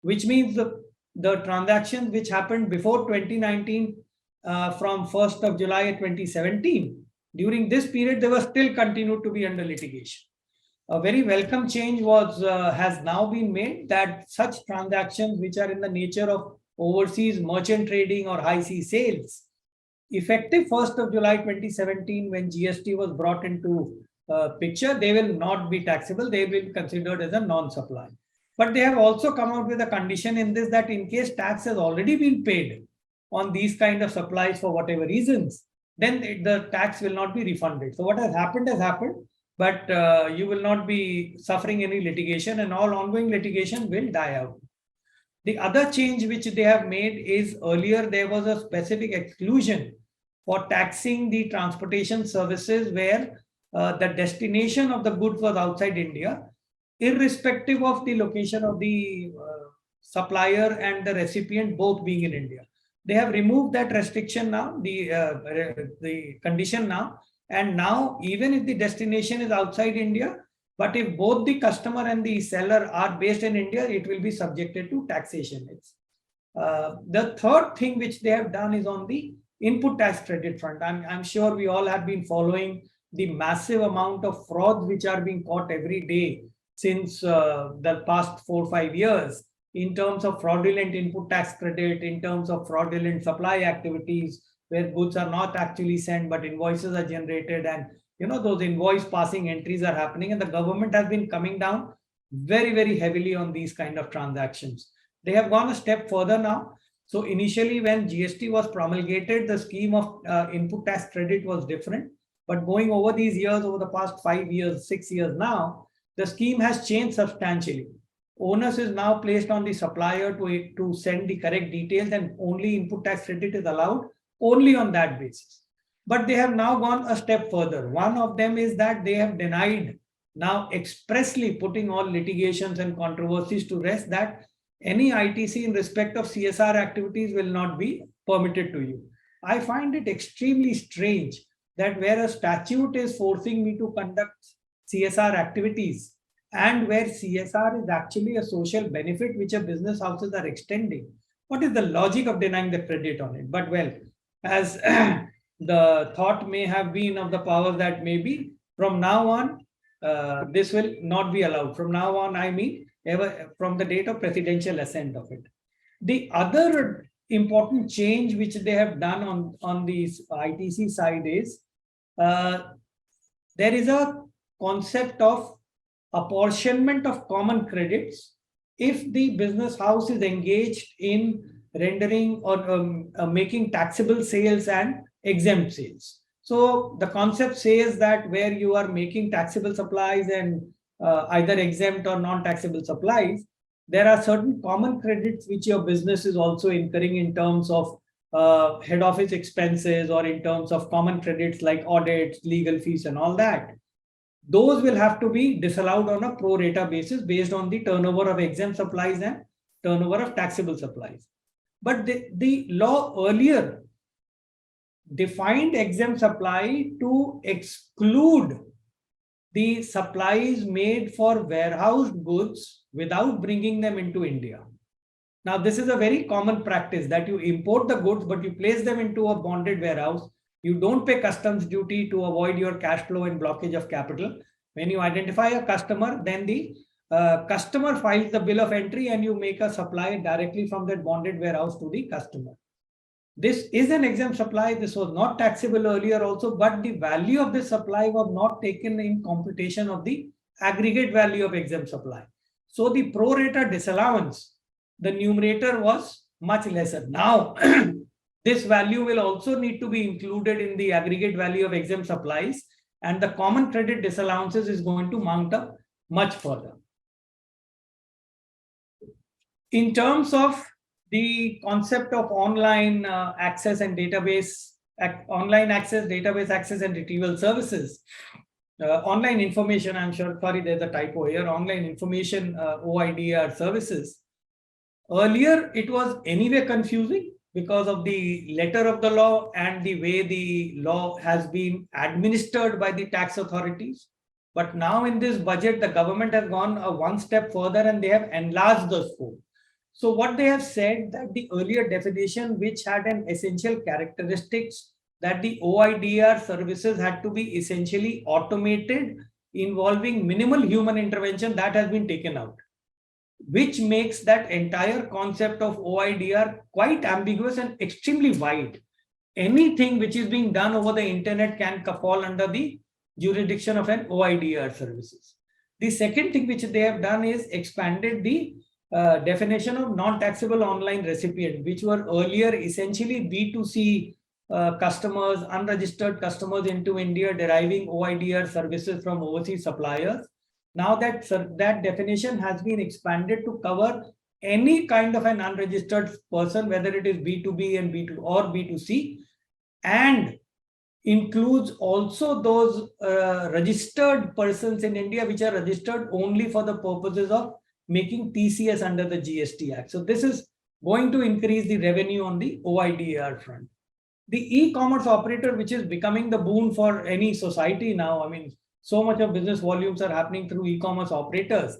which means the transactions which happened before 2019 from 1st of July 2017, during this period, they were still continued to be under litigation. A very welcome change has now been made that such transactions which are in the nature of overseas merchant trading or high sea sales, effective 1st of July 2017, when GST was brought into picture, they will not be taxable. They will be considered as a non-supply. But they have also come out with a condition in this that in case tax has already been paid on these kind of supplies for whatever reasons, then the tax will not be refunded. So what has happened, but you will not be suffering any litigation and all ongoing litigation will die out. The other change which they have made is earlier there was a specific exclusion for taxing the transportation services where the destination of the goods was outside India, irrespective of the location of the supplier and the recipient both being in India. They have removed that restriction now, the condition now. And now, even if the destination is outside India, but if both the customer and the seller are based in India, it will be subjected to taxation. The third thing which they have done is on the input tax credit front. I'm sure we all have been following the massive amount of frauds which are being caught every day since the past 4 or 5 years in terms of fraudulent input tax credit, in terms of fraudulent supply activities, where goods are not actually sent, but invoices are generated, and those invoice passing entries are happening, and the government has been coming down very, very heavily on these kind of transactions. They have gone a step further now. So initially when GST was promulgated, the scheme of input tax credit was different, but going over these years, over the past 5 years, 6 years now, the scheme has changed substantially. Onus is now placed on the supplier to send the correct details, and only input tax credit is allowed only on that basis. But they have now gone a step further. One of them is that they have denied, now expressly putting all litigations and controversies to rest, that any ITC in respect of CSR activities will not be permitted to you. I find it extremely strange that where a statute is forcing me to conduct CSR activities, and where CSR is actually a social benefit which a business houses are extending, what is the logic of denying the credit on it? But well, as the thought may have been of the powers that may be, from now on, this will not be allowed. From now on, I mean, ever from the date of presidential assent of it. The other important change which they have done on the ITC side is there is a concept of apportionment of common credits if the business house is engaged in rendering or making taxable sales and exempt sales. So the concept says that where you are making taxable supplies and either exempt or non-taxable supplies, there are certain common credits which your business is also incurring in terms of head office expenses or in terms of common credits like audits, legal fees and all that. Those will have to be disallowed on a pro rata basis based on the turnover of exempt supplies and turnover of taxable supplies. But the law earlier defined exempt supply to exclude the supplies made for warehoused goods without bringing them into India. Now, this is a very common practice that you import the goods, but you place them into a bonded warehouse. You don't pay customs duty to avoid your cash flow and blockage of capital. When you identify a customer, then the customer files the bill of entry and you make a supply directly from that bonded warehouse to the customer. This is an exempt supply. This was not taxable earlier also, but the value of this supply was not taken in computation of the aggregate value of exempt supply. So the pro rata disallowance, the numerator was much lesser. Now, this value will also need to be included in the aggregate value of exempt supplies, and the common credit disallowances is going to mount up much further. In terms of the concept of online access and database, online access, database access and retrieval services, online information, I'm sure, sorry, there's a typo here, online information OIDR services. Earlier, it was anyway confusing because of the letter of the law and the way the law has been administered by the tax authorities. But now in this budget, the government has gone one step further and they have enlarged the scope. So what they have said that the earlier definition, which had an essential characteristics that the OIDR services had to be essentially automated, involving minimal human intervention, that has been taken out, which makes that entire concept of OIDR quite ambiguous and extremely wide. Anything which is being done over the internet can fall under the jurisdiction of an OIDR services. The second thing which they have done is expanded the definition of non-taxable online recipient, which were earlier essentially B2C customers, unregistered customers into India deriving OIDR services from overseas suppliers. Now that definition has been expanded to cover any kind of an unregistered person, whether it is B2B and B2 or B2C, and includes also those registered persons in India which are registered only for the purposes of making TCS under the GST Act. So this is going to increase the revenue on the OIDR front. The e-commerce operator, which is becoming the boon for any society now. I mean, so much of business volumes are happening through e-commerce operators.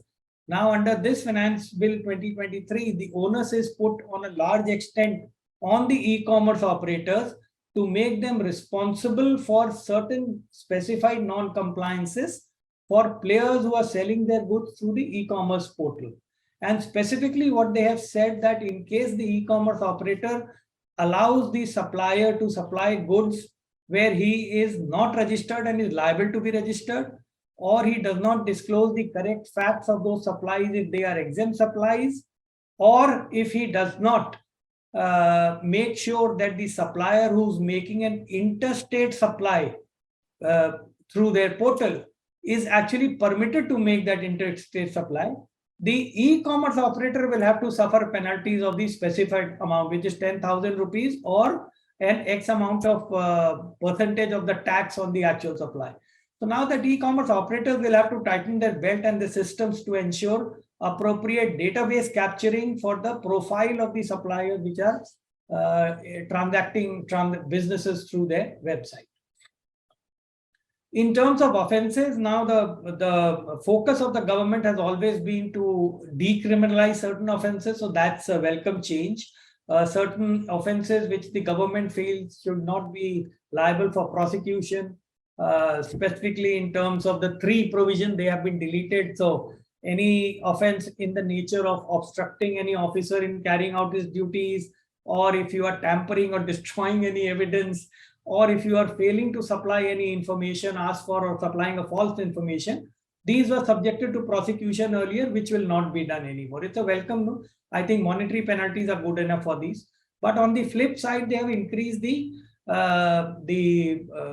Now, under this Finance Bill 2023, the onus is put on a large extent on the e-commerce operators to make them responsible for certain specified non-compliances for players who are selling their goods through the e-commerce portal. And specifically what they have said that in case the e-commerce operator allows the supplier to supply goods where he is not registered and is liable to be registered, or he does not disclose the correct facts of those supplies if they are exempt supplies, or if he does not make sure that the supplier who's making an interstate supply through their portal is actually permitted to make that interstate supply, the e-commerce operator will have to suffer penalties of the specified amount, which is 10,000 rupees or an X amount of percentage of the tax on the actual supply. So now that e-commerce operators will have to tighten their belt and the systems to ensure appropriate database capturing for the profile of the suppliers which are transacting businesses through their website. In terms of offenses, now the focus of the government has always been to decriminalize certain offenses. So that's a welcome change. Certain offenses which the government feels should not be liable for prosecution, specifically in terms of the 3 provision, they have been deleted. So any offense in the nature of obstructing any officer in carrying out his duties, or if you are tampering or destroying any evidence, or if you are failing to supply any information asked for or supplying a false information, these were subjected to prosecution earlier, which will not be done anymore. It's a welcome move. I think monetary penalties are good enough for these. But on the flip side, they have increased the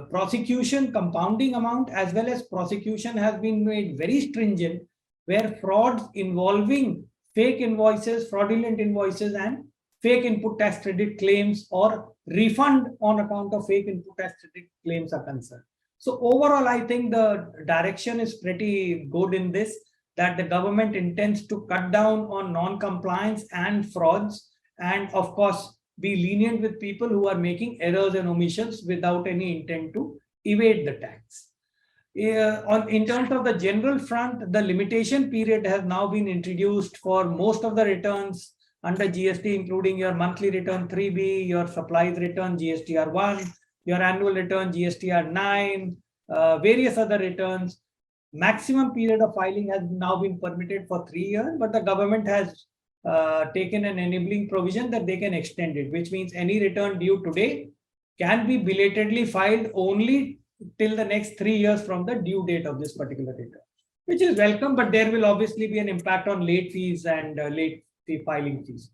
prosecution compounding amount, as well as prosecution has been made very stringent, where frauds involving fake invoices, fraudulent invoices, and fake input tax credit claims or refund on account of fake input tax credit claims are concerned. So overall, I think the direction is pretty good in this, that the government intends to cut down on non-compliance and frauds, and of course, be lenient with people who are making errors and omissions without any intent to evade the tax. In terms of the general front, the limitation period has now been introduced for most of the returns under GST, including your monthly return 3B, your supplies return GSTR 1, your annual return GSTR 9, various other returns. Maximum period of filing has now been permitted for 3 years, but the government has taken an enabling provision that they can extend it, which means any return due today can be belatedly filed only till the next 3 years from the due date of this particular return, which is welcome, but there will obviously be an impact on late fees and late fee filing fees.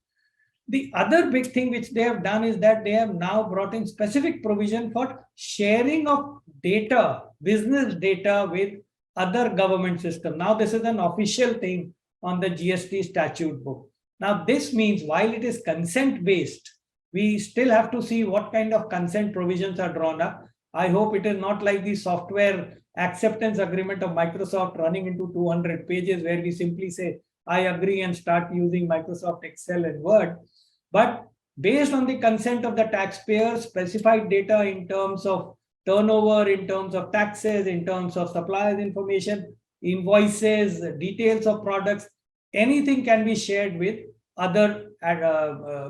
The other big thing which they have done is that they have now brought in specific provision for sharing of data, business data with other government systems. Now, this is an official thing on the GST statute book. Now, this means while it is consent-based, we still have to see what kind of consent provisions are drawn up. I hope it is not like the software acceptance agreement of Microsoft running into 200 pages where we simply say, I agree and start using Microsoft Excel and Word. But based on the consent of the taxpayer, specified data in terms of turnover, in terms of taxes, in terms of suppliers information, invoices, details of products, anything can be shared with other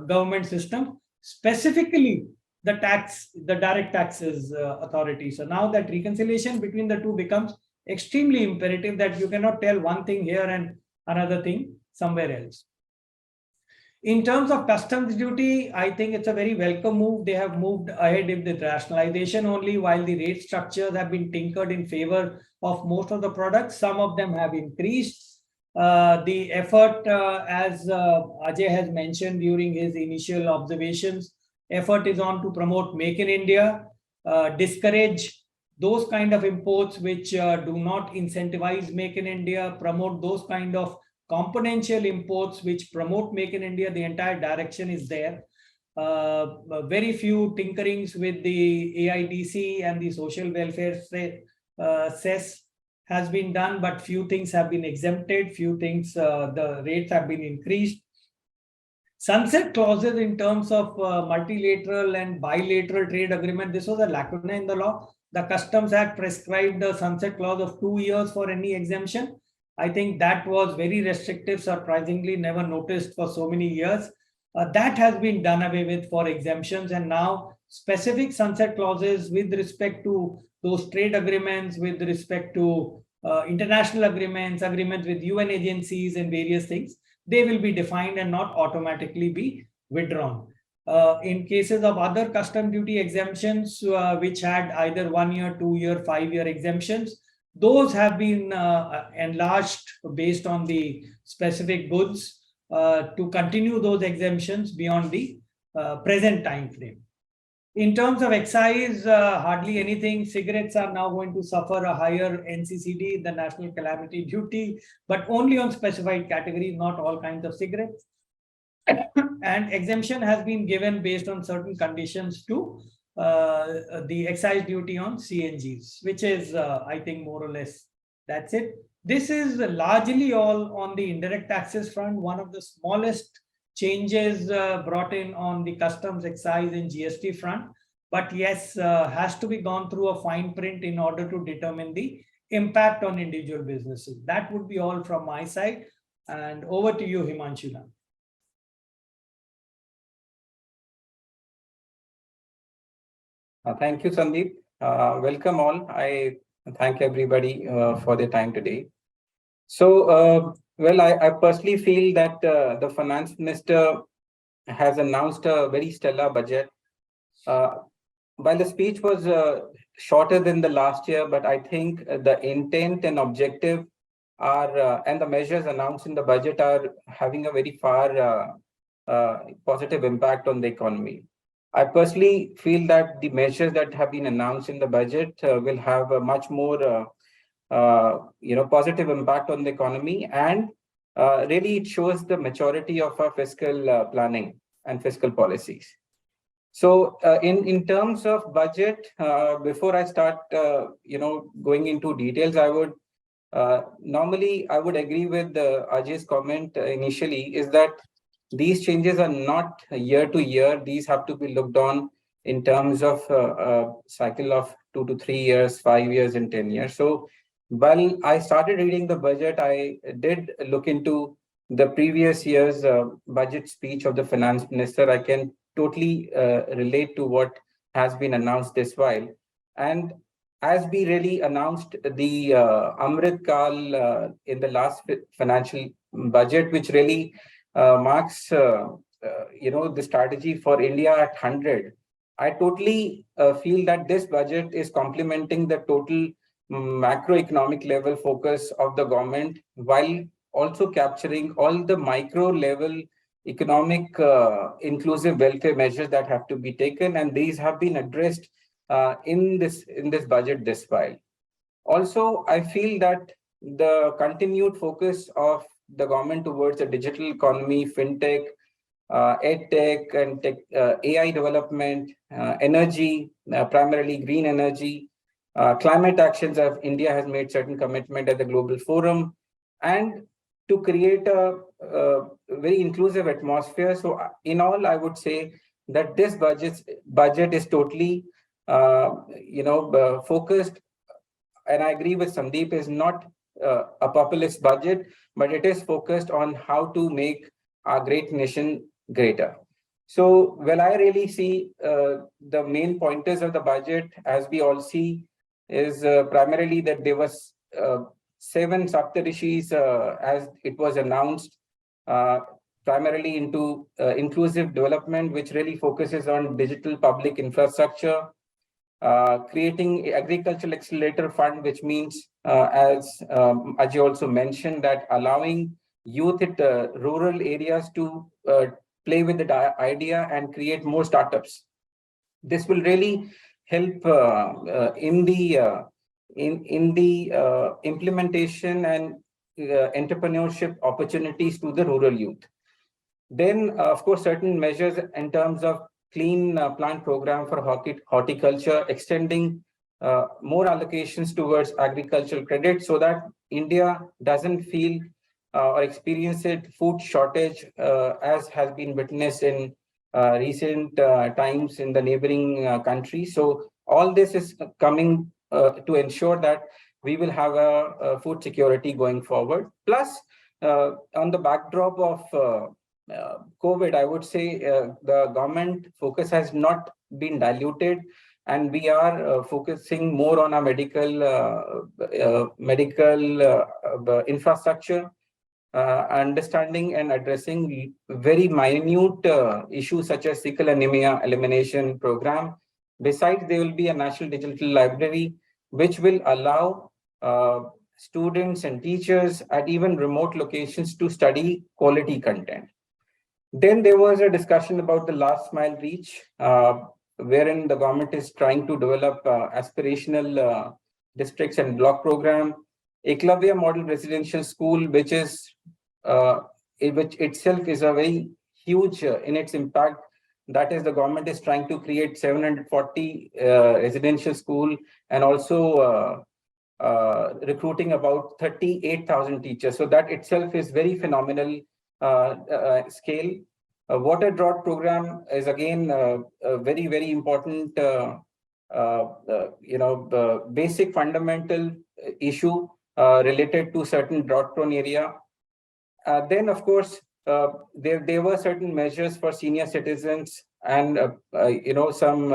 government systems, specifically the direct taxes authority. So now that reconciliation between the two becomes extremely imperative, that you cannot tell one thing here and another thing somewhere else. In terms of customs duty, I think it's a very welcome move. They have moved ahead with the rationalization only, while the rate structures have been tinkered in favor of most of the products. Some of them have increased. The effort, as Ajay has mentioned during his initial observations, effort is on to promote Make in India, discourage those kind of imports which do not incentivize Make in India, promote those kind of componential imports which promote Make in India. The entire direction is there. Very few tinkerings with the AIDC and the social welfare cess has been done, but few things have been exempted, few things, the rates have been increased. Sunset clauses in terms of multilateral and bilateral trade agreement, this was a lacuna in the law. The Customs Act prescribed a sunset clause of 2 years for any exemption. I think that was very restrictive, surprisingly never noticed for so many years. That has been done away with for exemptions, and now specific sunset clauses with respect to those trade agreements, with respect to international agreements, agreements with UN agencies and various things, they will be defined and not automatically be withdrawn. In cases of other custom duty exemptions, which had either 1 year, 2 year, 5 year exemptions, those have been enlarged based on the specific goods to continue those exemptions beyond the present time frame. In terms of excise, hardly anything. Cigarettes are now going to suffer a higher NCCD, the National Calamity Duty, but only on specified categories, not all kinds of cigarettes. And exemption has been given based on certain conditions to the excise duty on CNGs, which is, I think, more or less, that's it. This is largely all on the indirect taxes front. One of the smallest changes brought in on the customs, excise and GST front, but yes, has to be gone through a fine print in order to determine the impact on individual businesses. That would be all from my side, and over to you, Himanshu. Thank you, Sandeep. Welcome all. I thank everybody for their time today. So, well, I personally feel that the finance minister has announced a very stellar budget. While the speech was shorter than the last year, but I think the intent and objective are and the measures announced in the budget are having a very far positive impact on the economy. I personally feel that the measures that have been announced in the budget will have a much more positive impact on the economy, and really it shows the maturity of our fiscal planning and fiscal policies. So in terms of budget, before I start, going into details, I would normally I would agree with Ajay's comment initially, is that these changes are not year to year. These have to be looked on in terms of a cycle of 2 to 3 years, 5 years, and 10 years. So while I started reading the budget, I did look into the previous year's budget speech of the finance minister. I can totally relate to what has been announced this while. And as we really announced the Amrit Kal in the last financial budget, which really marks the strategy for India at 100, I totally feel that this budget is complementing the total macroeconomic level focus of the government, while also capturing all the micro level economic inclusive welfare measures that have to be taken, and these have been addressed in this budget this while. Also, I feel that the continued focus of the government towards the digital economy, fintech, edtech, and tech, AI development, energy, primarily green energy, climate actions of India has made certain commitment at the global forum, and to create a very inclusive atmosphere. So in all, I would say that this budget is totally focused, and I agree with Sandeep, is not a populist budget, but it is focused on how to make our great nation greater. So, well, I really see the main pointers of the budget, as we all see, is primarily that there was 7 Saptarishis as it was announced, primarily into inclusive development, which really focuses on digital public infrastructure, creating agricultural accelerator fund, which means, as Ajay also mentioned, that allowing youth at rural areas to play with the idea and create more startups. This will really help in the implementation and entrepreneurship opportunities to the rural youth. Then, of course, certain measures in terms of clean plant program for horticulture, extending more allocations towards agricultural credit, so that India doesn't feel or experience food shortage as has been witnessed in recent times in the neighboring countries. So all this is coming to ensure that we will have a food security going forward. Plus, on the backdrop of COVID, I would say the government focus has not been diluted, and we are focusing more on our medical infrastructure, understanding and addressing very minute issues such as sickle anemia elimination program. Besides, there will be a national digital library, which will allow students and teachers at even remote locations to study quality content. Then there was a discussion about the last mile reach, wherein the government is trying to develop aspirational districts and block program. Eklavya Model Residential School, which itself is a very huge in its impact. That is, the government is trying to create 740 residential school, and also recruiting about 38,000 teachers. So that itself is very phenomenal scale. Water drought program is again a very, very important, basic fundamental issue related to certain drought-prone area. Then, of course, there were certain measures for senior citizens, and some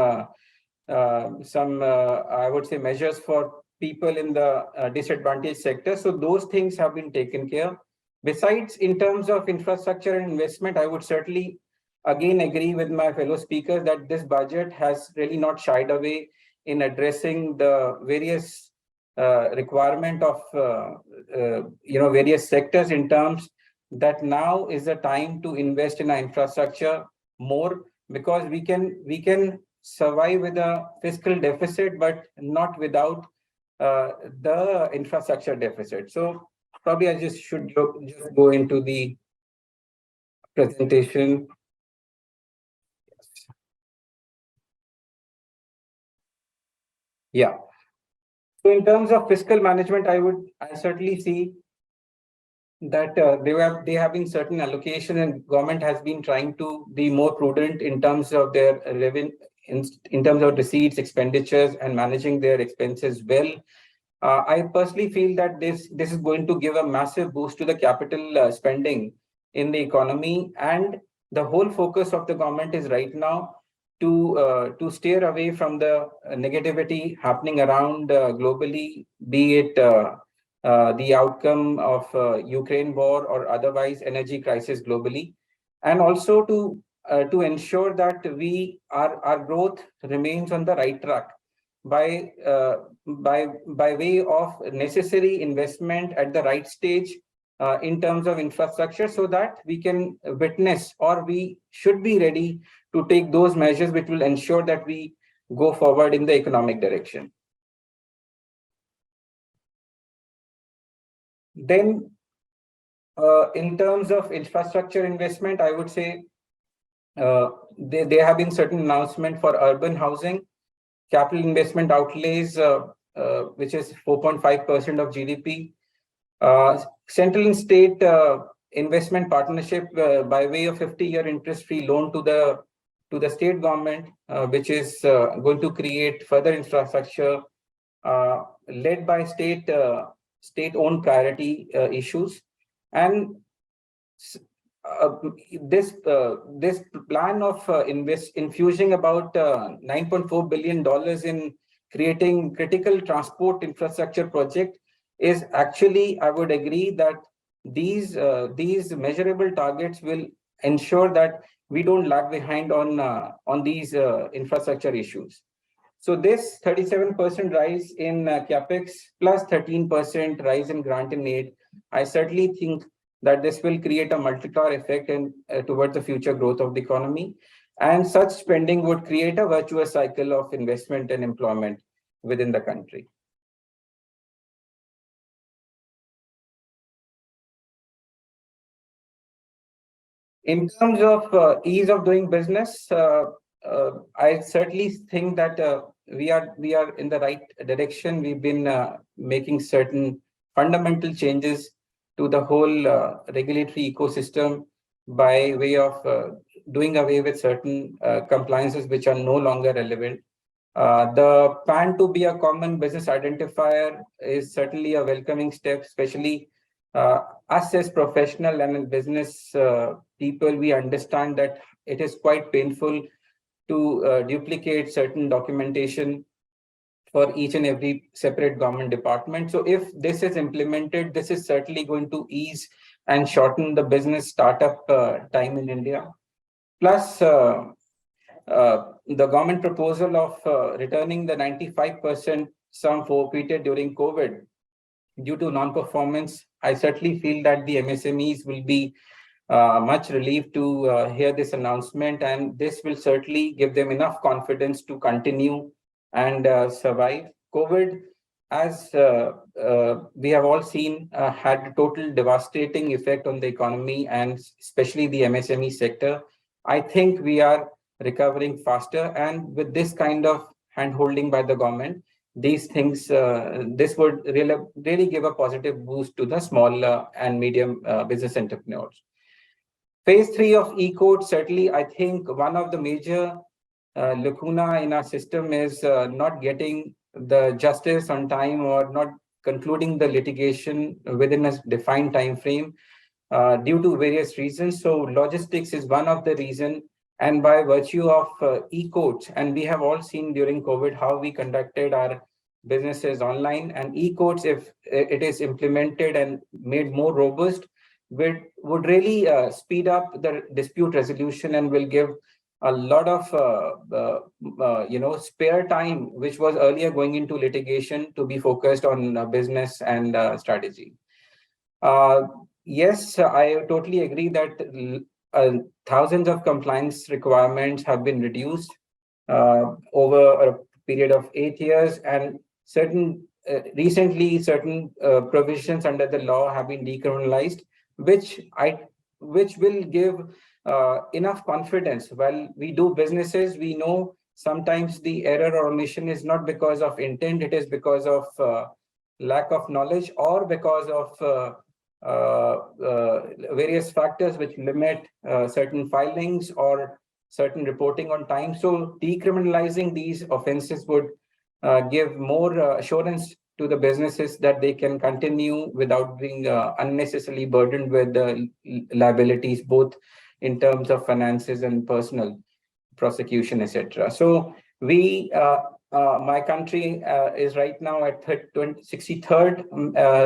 I would say measures for people in the disadvantaged sector. So those things have been taken care. Besides, in terms of infrastructure and investment, I would certainly again agree with my fellow speakers that this budget has really not shied away in addressing the various requirement of various sectors, in terms that now is the time to invest in our infrastructure more, because we can survive with a fiscal deficit, but not without the infrastructure deficit. So probably I just should just go into the presentation. Yeah. So in terms of fiscal management, I certainly see that they have been certain allocation, and government has been trying to be more prudent in terms of their revenue, in terms of receipts, expenditures, and managing their expenses well. I personally feel that this is going to give a massive boost to the capital spending in the economy, and the whole focus of the government is right now to steer away from the negativity happening around globally, be it the outcome of Ukraine war or otherwise energy crisis globally, and also to ensure that our growth remains on the right track by way of necessary investment at the right stage in terms of infrastructure, so that we can witness, or we should be ready to take those measures which will ensure that we go forward in the economic direction. Then, in terms of infrastructure investment, I would say there have been certain announcements for urban housing, capital investment outlays, which is 4.5% of GDP, central and state investment partnership by way of 50-year interest-free loan to the state government, which is going to create further infrastructure led by state-owned priority issues. And this plan of infusing about $9.4 billion in creating critical transport infrastructure project is actually, I would agree that these measurable targets will ensure that we don't lag behind on these infrastructure issues. So this 37% rise in capex plus 13% rise in grant and aid, I certainly think that this will create a multiplier effect towards the future growth of the economy. And such spending would create a virtuous cycle of investment and employment within the country. In terms of ease of doing business, I certainly think that we are in the right direction. We've been making certain fundamental changes to the whole regulatory ecosystem by way of doing away with certain compliances which are no longer relevant. The PAN to be a common business identifier is certainly a welcoming step, especially us as professional and business people. We understand that it is quite painful to duplicate certain documentation for each and every separate government department. So if this is implemented, this is certainly going to ease and shorten the business startup time in India. Plus, the government proposal of returning the 95% sum forfeited during COVID due to non-performance, I certainly feel that the MSMEs will be much relieved to hear this announcement, and this will certainly give them enough confidence to continue and survive. COVID, as we have all seen, had a total devastating effect on the economy and especially the MSME sector. I think we are recovering faster, and with this kind of hand-holding by the government, these things, this would really give a positive boost to the small and medium business entrepreneurs. Phase 3 of e-court, certainly, I think one of the major lacuna in our system is not getting the justice on time or not concluding the litigation within a defined time frame due to various reasons. So logistics is one of the reasons, and by virtue of e-courts, and we have all seen during COVID how we conducted our businesses online, and e-courts, if it is implemented and made more robust, would really speed up the dispute resolution and will give a lot of spare time, which was earlier going into litigation, to be focused on business and strategy. Yes, I totally agree that thousands of compliance requirements have been reduced over a period of 8 years, and certain recently certain provisions under the law have been decriminalized, which will give enough confidence. While we do businesses, we know sometimes the error or omission is not because of intent, it is because of lack of knowledge or because of various factors which limit certain filings or certain reporting on time. So decriminalizing these offenses would give more assurance to the businesses that they can continue without being unnecessarily burdened with liabilities, both in terms of finances and personal prosecution, etc. So we, my country is right now at 63rd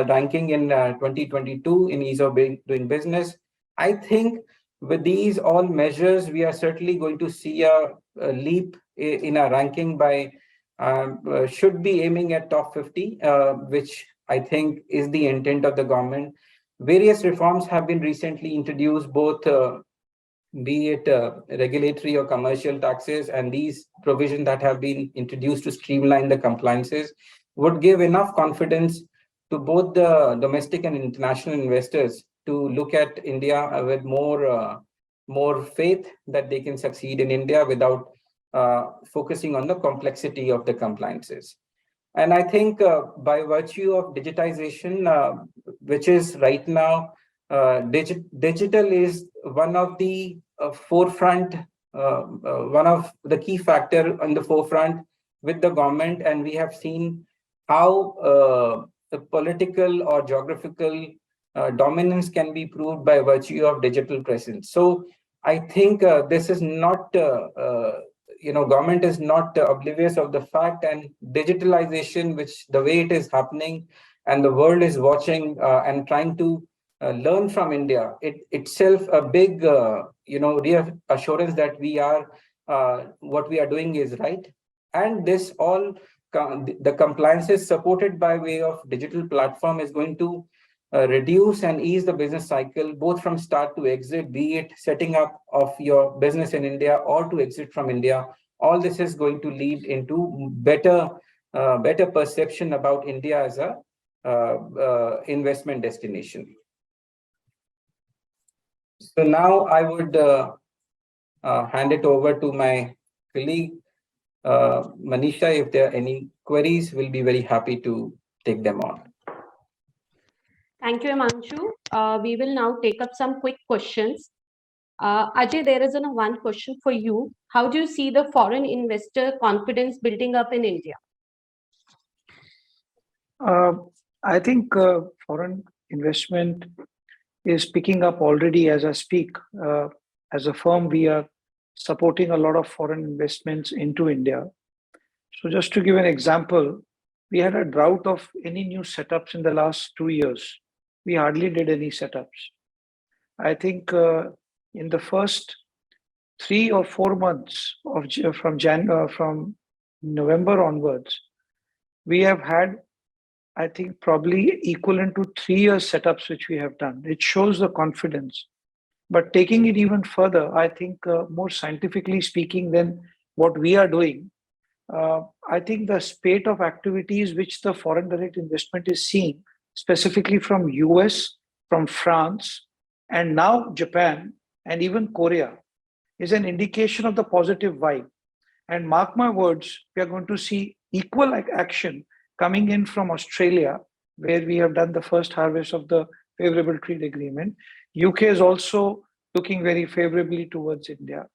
ranking in 2022 in ease of doing business. I think with these all measures, we are certainly going to see a leap in our ranking by should be aiming at top 50, which I think is the intent of the government. Various reforms have been recently introduced, both be it regulatory or commercial taxes, and these provisions that have been introduced to streamline the compliances would give enough confidence to both the domestic and international investors to look at India with more faith that they can succeed in India without focusing on the complexity of the compliances. And I think by virtue of digitization, which is right now, digital is one of the forefront, one of the key factor on the forefront with the government. And we have seen how the political or geographical dominance can be proved by virtue of digital presence. So I think this is not, government is not oblivious of the fact, and digitalization, which the way it is happening and the world is watching and trying to learn from India, it itself a big, reassurance that we are, what we are doing is right. And this all, the compliances supported by way of digital platform is going to reduce and ease the business cycle, both from start to exit, be it setting up of your business in India or to exit from India. All this is going to lead into better perception about India as a investment destination. So now I would hand it over to my colleague, Manisha. If there are any queries, we'll be very happy to take them on. Thank you, Himanshu. We will now take up some quick questions. Ajay, there is one question for you. How do you see the foreign investor confidence building up in India? I think foreign investment is picking up already as I speak. As a firm, we are supporting a lot of foreign investments into India. So just to give an example, we had a drought of any new setups in the last 2 years. We hardly did any setups. I think in the first 3 or 4 months of from November onwards, we have had, I think, probably equivalent to 3 years setups which we have done. It shows the confidence. But taking it even further, I think more scientifically speaking than what we are doing, I think the spate of activities which the foreign direct investment is seeing, specifically from US, from France, and now Japan, and even Korea, is an indication of the positive vibe. And mark my words, we are going to see equal action coming in from Australia, where we have done the first harvest of the favorable trade agreement. UK is also looking very favorably towards India.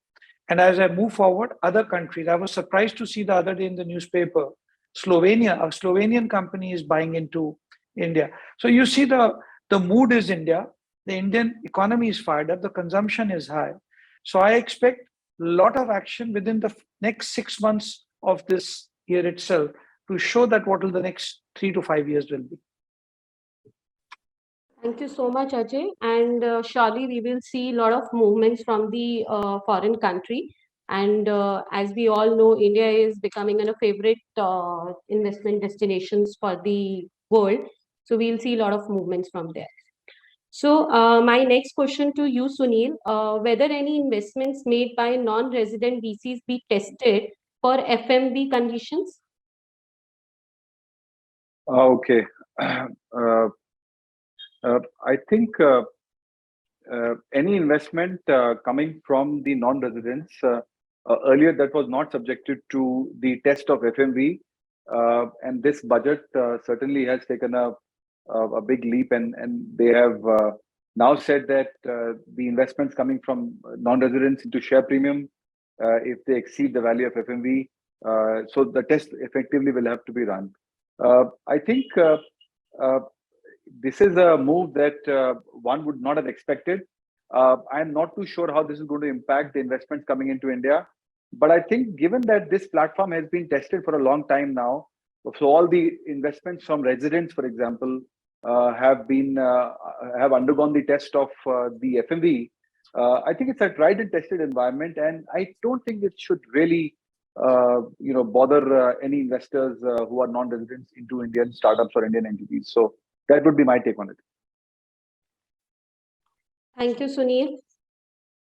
And as I move forward, other countries, I was surprised to see the other day in the newspaper, Slovenia, a Slovenian company is buying into India. So you see the mood is India, the Indian economy is fired up, the consumption is high. So I expect a lot of action within the next 6 months of this year itself to show that what will the next 3 to 5 years will be. Thank you so much, Ajay. And surely we will see a lot of movements from the foreign country. And as we all know, India is becoming a favorite investment destinations for the world. So we'll see a lot of movements from there. So my next question to you, Sunil, whether any investments made by non-resident VCs be tested for FMB conditions? Okay. I think any investment coming from the non-residents, earlier that was not subjected to the test of FMV, and this budget certainly has taken a big leap, and they have now said that the investments coming from non-residents into share premium, if they exceed the value of FMV, so the test effectively will have to be run. I think this is a move that one would not have expected. I'm not too sure how this is going to impact the investments coming into India. But I think given that this platform has been tested for a long time now, so all the investments from residents, for example, have undergone the test of the FMV. I think it's a tried and tested environment, and I don't think it should really bother any investors who are non-residents into Indian startups or Indian entities. So that would be my take on it. Thank you, Sunil.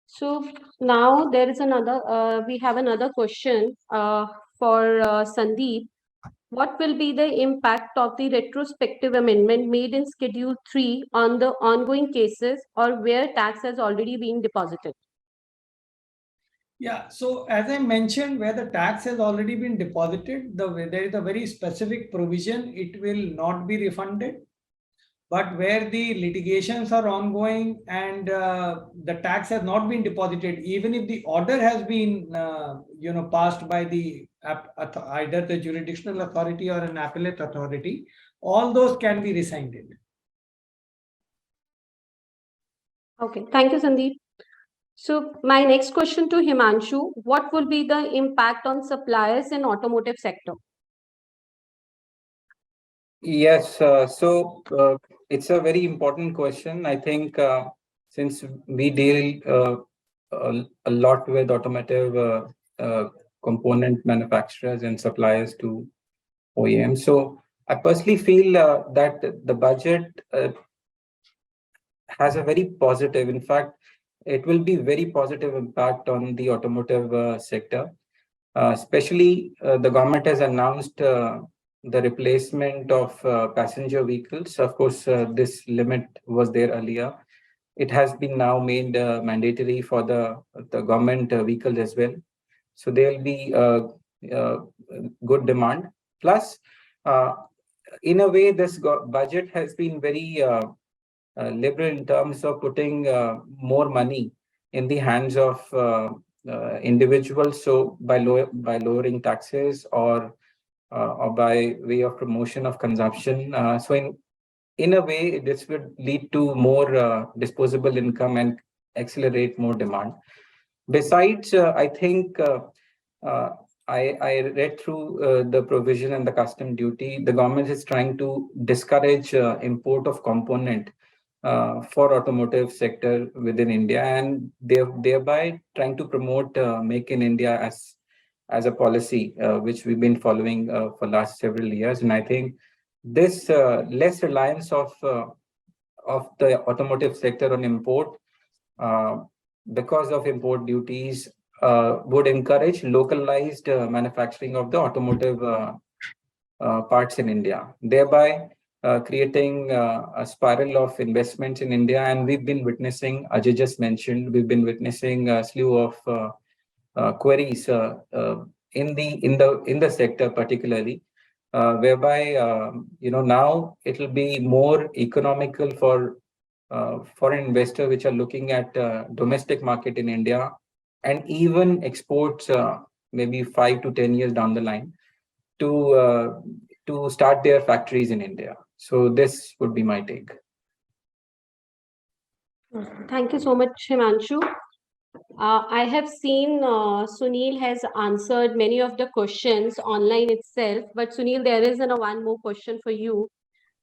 So now there is we have another question for Sandeep. What will be the impact of the retrospective amendment made in Schedule 3 on the ongoing cases or where tax has already been deposited? Yeah, so as I mentioned, where the tax has already been deposited, there is a very specific provision, it will not be refunded. But where the litigations are ongoing and the tax has not been deposited, even if the order has been passed by the either the jurisdictional authority or an appellate authority, all those can be rescinded. Okay, thank you, Sandeep. So my next question to Himanshu, what will be the impact on suppliers in automotive sector? Yes, it's a very important question. I think since we deal a lot with automotive component manufacturers and suppliers to OEMs, so I personally feel that the budget has a very positive, in fact, it will be very positive impact on the automotive sector. Especially the government has announced the replacement of passenger vehicles. Of course, this limit was there earlier. It has been now made mandatory for the government vehicles as well. So there will be good demand. Plus, in a way, this budget has been very liberal in terms of putting more money in the hands of individuals. So by lowering taxes or by way of promotion of consumption. So in a way, this would lead to more disposable income and accelerate more demand. Besides, I think I read through the provision and the custom duty. The government is trying to discourage import of component for automotive sector within India, and thereby trying to promote Make in India as a policy, which we've been following for last several years. And I think this less reliance of the automotive sector on import because of import duties would encourage localized manufacturing of the automotive parts in India, thereby creating a spiral of investments in India. And we've been witnessing, Ajay just mentioned, we've been witnessing a slew of queries in the sector, particularly, whereby now it will be more economical for foreign investors which are looking at domestic market in India and even exports maybe 5 to 10 years down the line to start their factories in India. So this would be my take. Thank you so much, Himanshu. I have seen Sunil has answered many of the questions online itself, but Sunil, there is one more question for you.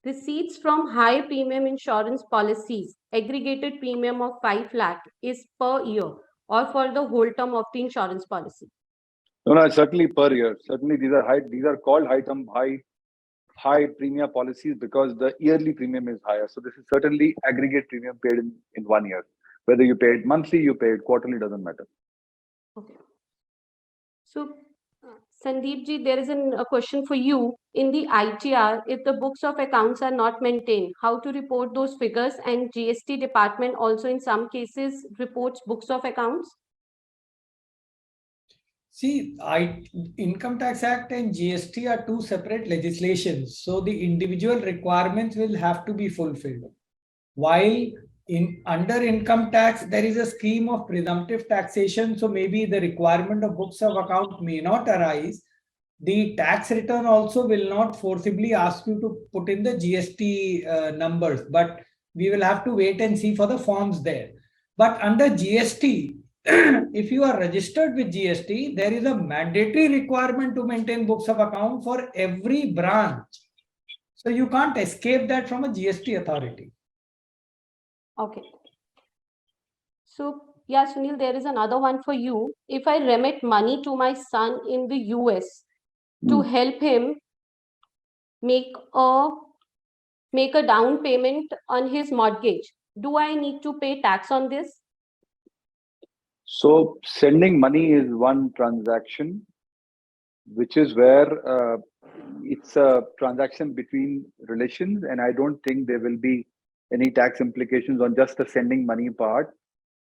Receipts from high premium insurance policies, aggregated premium of 5 lakh is per year or for the whole term of the insurance policy? No, certainly per year. Certainly these are called high premium policies because the yearly premium is higher. So this is certainly aggregate premium paid in 1 year. Whether you pay it monthly, you pay it quarterly, doesn't matter. Okay. So Sandeep ji, there is a question for you. In the ITR, if the books of accounts are not maintained, how to report those figures? And GST department also in some cases reports books of accounts. See, Income Tax Act and GST are two separate legislations. So the individual requirements will have to be fulfilled. While under income tax, there is a scheme of presumptive taxation. So maybe the requirement of books of account may not arise. The tax return also will not forcibly ask you to put in the GST numbers, but we will have to wait and see for the forms there. But under GST, if you are registered with GST, there is a mandatory requirement to maintain books of account for every branch. So you can't escape that from a GST authority. Okay. So, yeah, Sunil, there is another one for you. If I remit money to my son in the US to help him make a down payment on his mortgage, do I need to pay tax on this? So sending money is one transaction, which is where it's a transaction between relations, and I don't think there will be any tax implications on just the sending money part.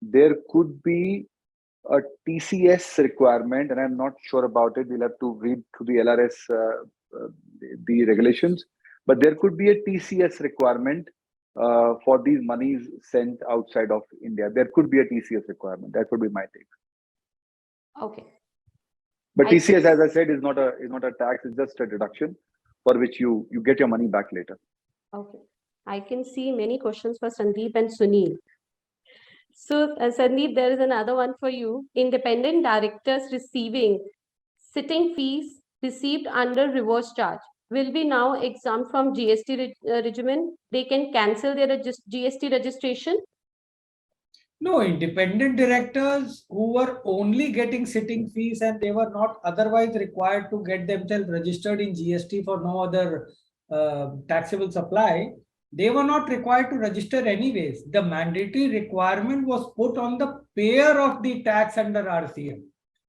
There could be a TCS requirement, and I'm not sure about it. We'll have to read through the LRS, the regulations, but there could be a TCS requirement for these monies sent outside of India. There could be a TCS requirement. That would be my take. Okay. But I TCS, see. as I said, is not a tax. It's just a deduction for which you get your money back later. Okay. I can see many questions for Sandeep and Sunil. So, Sandeep, there is another one for you. Independent directors receiving sitting fees received under reverse charge will be now exempt from GST regimen. They can cancel their GST registration. No, independent directors who were only getting sitting fees and they were not otherwise required to get themselves registered in GST for no other taxable supply, they were not required to register anyways. The mandatory requirement was put on the payer of the tax under RCM.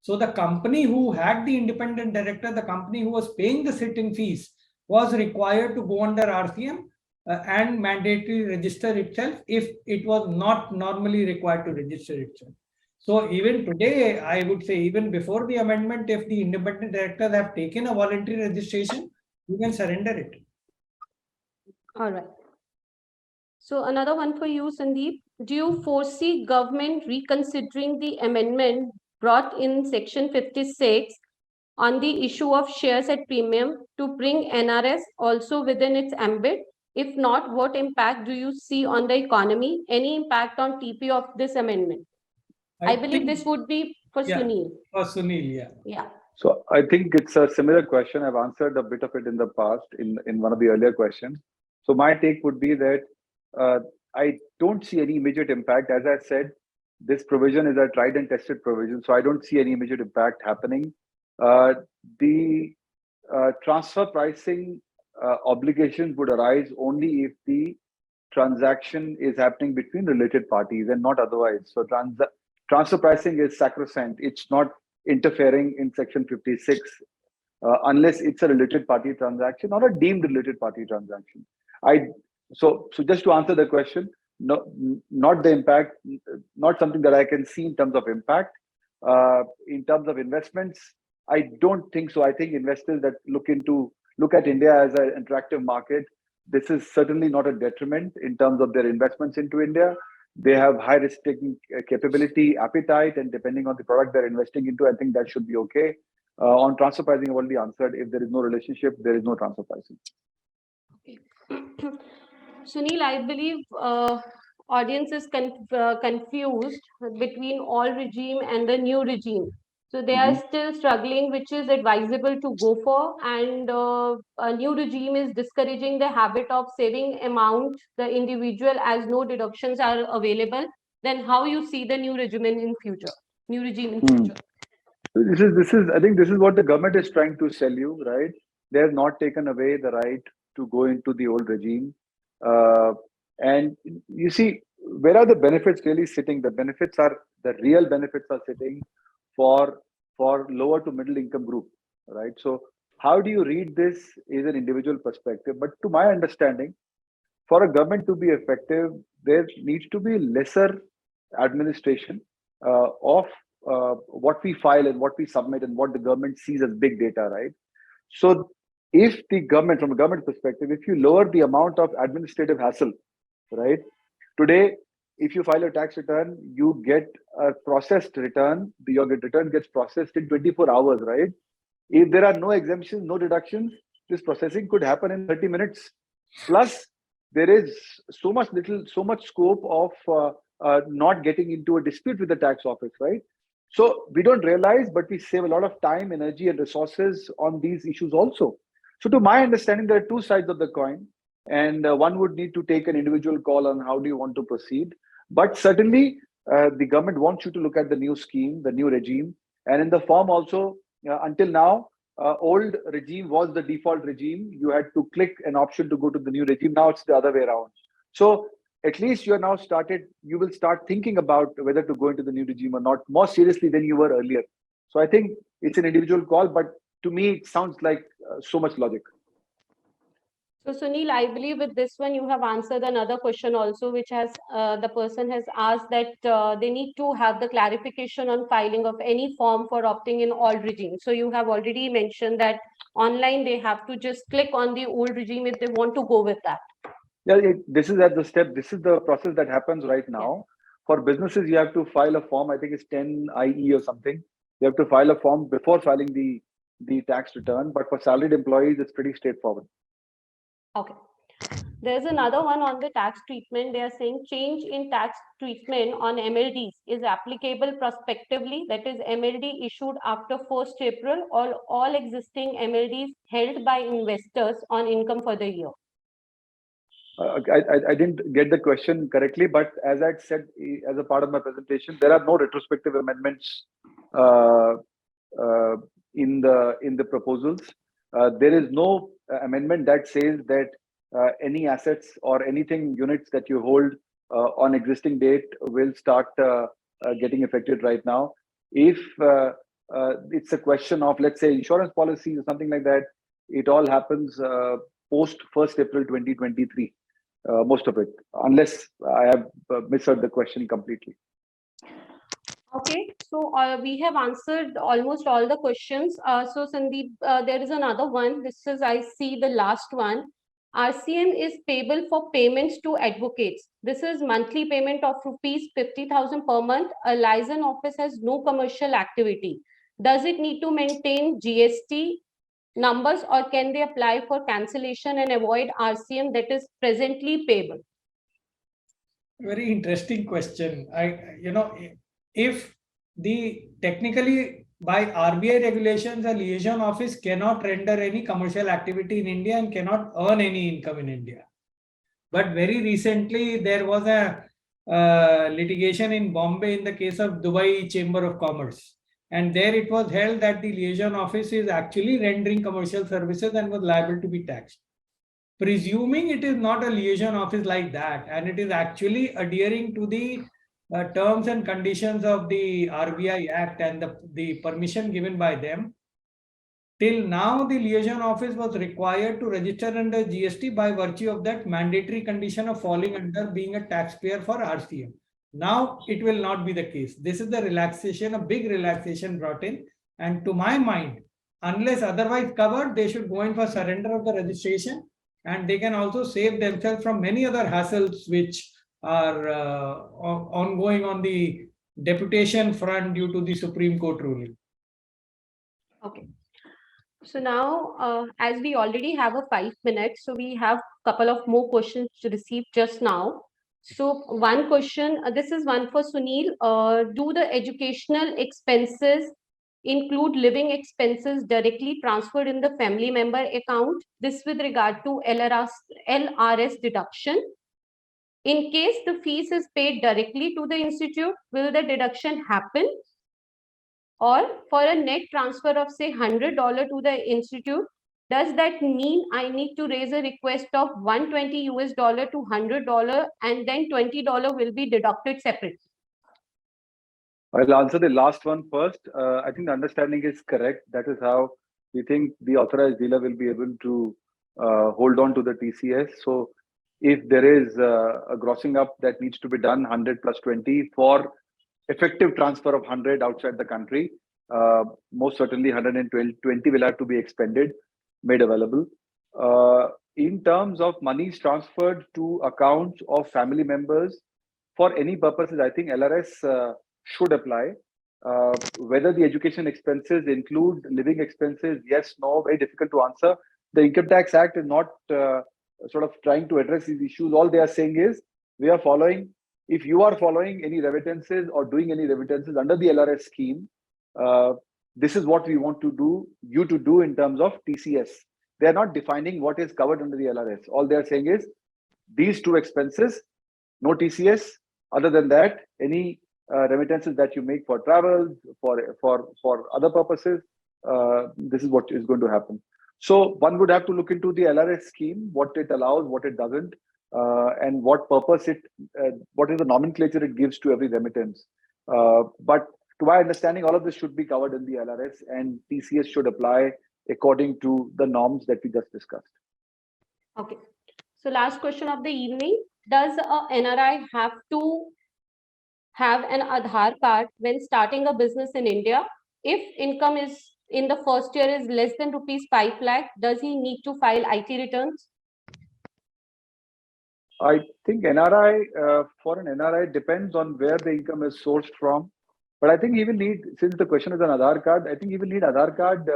So the company who had the independent director, the company who was paying the sitting fees, was required to go under RCM and mandatory register itself if it was not normally required to register itself. So even today, I would say even before the amendment, if the independent directors have taken a voluntary registration, you can surrender it. All right. So another one for you, Sandeep. Do you foresee government reconsidering the amendment brought in Section 56 on the issue of shares at premium to bring NRS also within its ambit? If not, what impact do you see on the economy? Any impact on TP of this amendment? I believe this would be for Sunil. For Sunil, yeah. Yeah. So I think it's a similar question. I've answered a bit of it in the past in one of the earlier questions. So my take would be that I don't see any immediate impact. As I said, this provision is a tried and tested provision, so I don't see any immediate impact happening. The transfer pricing obligations would arise only if the transaction is happening between related parties and not otherwise. So transfer pricing is sacrosanct. It's not interfering in Section 56 unless it's a related party transaction or a deemed related party transaction. So just to answer the question, no, not the impact, not something that I can see in terms of impact. In terms of investments, I don't think so. I think investors that look at India as an attractive market, this is certainly not a detriment in terms of their investments into India. They have high risk-taking capability, appetite, and depending on the product they're investing into, I think that should be okay. On transfer pricing, I've already answered. If there is no relationship, there is no transfer pricing. Okay. Sunil, I believe audience is confused between all regime and the new regime. So they are still struggling, which is advisable to go for. And a new regime is discouraging the habit of saving amount the individual as no deductions are available. Then how you see the new regime in future? New regime in future. This is. I think this is what the government is trying to sell you, right? They have not taken away the right to go into the old regime. And you see, where are the benefits really sitting? The real benefits are sitting for lower to middle income group. right? So how do you read this is an individual perspective. But to my understanding, for a government to be effective, there needs to be lesser administration of what we file and what we submit and what the government sees as big data, right? So if the government, from a government perspective, if you lower the amount of administrative hassle, right? Today, if you file a tax return, you get a processed return. Your return gets processed in 24 hours, right? If there are no exemptions, no deductions, this processing could happen in 30 minutes. Plus, there is so much scope of not getting into a dispute with the tax office, right? So we don't realize, but we save a lot of time, energy, and resources on these issues also. So, to my understanding, there are two sides of the coin, and one would need to take an individual call on how do you want to proceed. But certainly, the government wants you to look at the new scheme, the new regime, and in the form also. Until now, old regime was the default regime. You had to click an option to go to the new regime. Now it's the other way around. So at least you will start thinking about whether to go into the new regime or not more seriously than you were earlier. So I think it's an individual call, but to me, it sounds like so much logic. So Sunil, I believe with this one, you have answered another question also, which has the person has asked that they need to have the clarification on filing of any form for opting in all regimes. So you have already mentioned that online, they have to just click on the old regime if they want to go with that. Yeah, this is at the step. This is the process that happens right now. For businesses, you have to file a form. I think it's 10IE or something. You have to file a form before filing the tax return. But for salaried employees, it's pretty straightforward. Okay. There's another one on the tax treatment. They are saying change in tax treatment on MLDs is applicable prospectively. That is, MLD issued after 1st April or all existing MLDs held by investors on income for the year. I didn't get the question correctly, but as I said as a part of my presentation, there are no retrospective amendments in the proposals. There is no amendment that says that any assets or anything units that you hold on existing date will start getting affected right now. If it's a question of, let's say, insurance policies or something like that, it all happens post 1st April 2023. Most of it, unless I have misheard the question completely. Okay, so we have answered almost all the questions. So Sandeep, there is another one. This is, I see the last one. RCM is payable for payments to advocates. This is monthly payment of rupees 50,000 per month. A liaison office has no commercial activity. Does it need to maintain GST numbers, or can they apply for cancellation and avoid RCM that is presently payable? Very interesting question. If the technically by RBI regulations, a liaison office cannot render any commercial activity in India and cannot earn any income in India. But very recently, there was a litigation in Bombay in the case of Dubai Chamber of Commerce. And there it was held that the liaison office is actually rendering commercial services and was liable to be taxed. Presuming it is not a liaison office like that, and it is actually adhering to the terms and conditions of the RBI Act and the permission given by them, till now the liaison office was required to register under GST by virtue of that mandatory condition of falling under being a taxpayer for RCM. Now it will not be the case. This is the relaxation, a big relaxation brought in. And to my mind, unless otherwise covered, they should go in for surrender of the registration, and they can also save themselves from many other hassles which are ongoing on the deputation front due to the Supreme Court ruling. Okay. So now, as we already have a 5 minutes, so we have a couple of more questions to receive just now. So one question, this is one for Sunil. Do the educational expenses include living expenses directly transferred in the family member account? This with regard to LRS deduction. In case the fees is paid directly to the institute, will the deduction happen? Or for a net transfer of say $100 to the institute, does that mean I need to raise a request of $120 to $100 and then $20 will be deducted separately? I'll answer the last one first. I think the understanding is correct. That is how we think the authorized dealer will be able to hold on to the TCS. So if there is a grossing up that needs to be done, 100 plus 20 for effective transfer of 100 outside the country, most certainly 120 will have to be expended, made available. In terms of monies transferred to accounts of family members, for any purposes, I think LRS should apply. Whether the education expenses include living expenses, yes, no, very difficult to answer. The Income Tax Act is not sort of trying to address these issues. All they are saying is we are following, if you are following any remittances or doing any remittances under the LRS scheme, this is what we want to do, you to do in terms of TCS. They are not defining what is covered under the LRS. All they are saying is these two expenses, no TCS. Other than that, any remittances that you make for travel, for other purposes, this is what is going to happen. So one would have to look into the LRS scheme, what it allows, what it doesn't, and what purpose it, what is the nomenclature it gives to every remittance. But to my understanding, all of this should be covered in the LRS, and TCS should apply according to the norms that we just discussed. Okay. So last question of the evening. Does a NRI have to have an Aadhaar card when starting a business in India? If income is in the first year is less than rupees 5 lakh, does he need to file IT returns? I think NRI, for an NRI, depends on where the income is sourced from. But I think he will need, since the question is an Aadhaar card, I think he will need Aadhaar card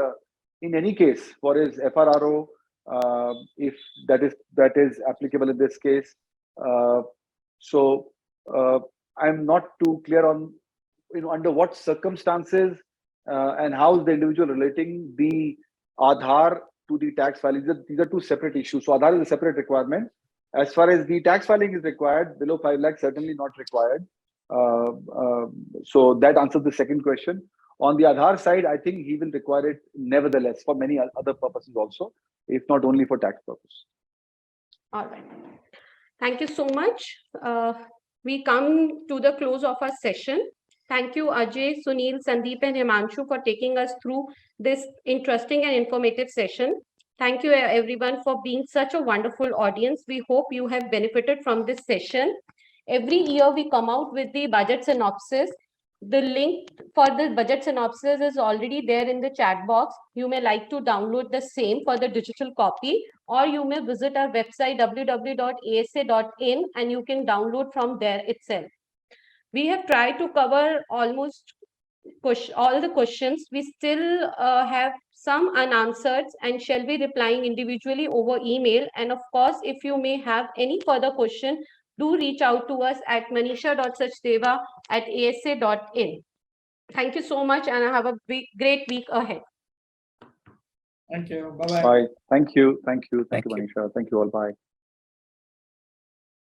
in any case for his FRRO, if that is applicable in this case. So I'm not too clear on under what circumstances and how is the individual relating the Aadhaar to the tax filing. These are two separate issues. So Aadhaar is a separate requirement. As far as the tax filing is required, below 5 lakh, certainly not required. So that answers the second question. On the Aadhaar side, I think he will require it nevertheless for many other purposes also, if not only for tax purpose. All right. Thank you so much. We come to the close of our session. Thank you, Ajay, Sunil, Sandeep, and Himanshu for taking us through this interesting and informative session. Thank you, everyone, for being such a wonderful audience. We hope you have benefited from this session. Every year, we come out with the budget synopsis. The link for the budget synopsis is already there in the chat box. You may like to download the same for the digital copy, or you may visit our website www.asa.in and you can download from there itself. We have tried to cover almost all the questions. We still have some unanswered and shall be replying individually over email. And of course, if you may have any further question, do reach out to us at manisha.sachdeva@asa.in. Thank you so much and have a great week ahead. Thank you. Bye-bye. Bye. Thank you. Thank you. Thank Thank you, you. Manisha. Thank you all. Bye.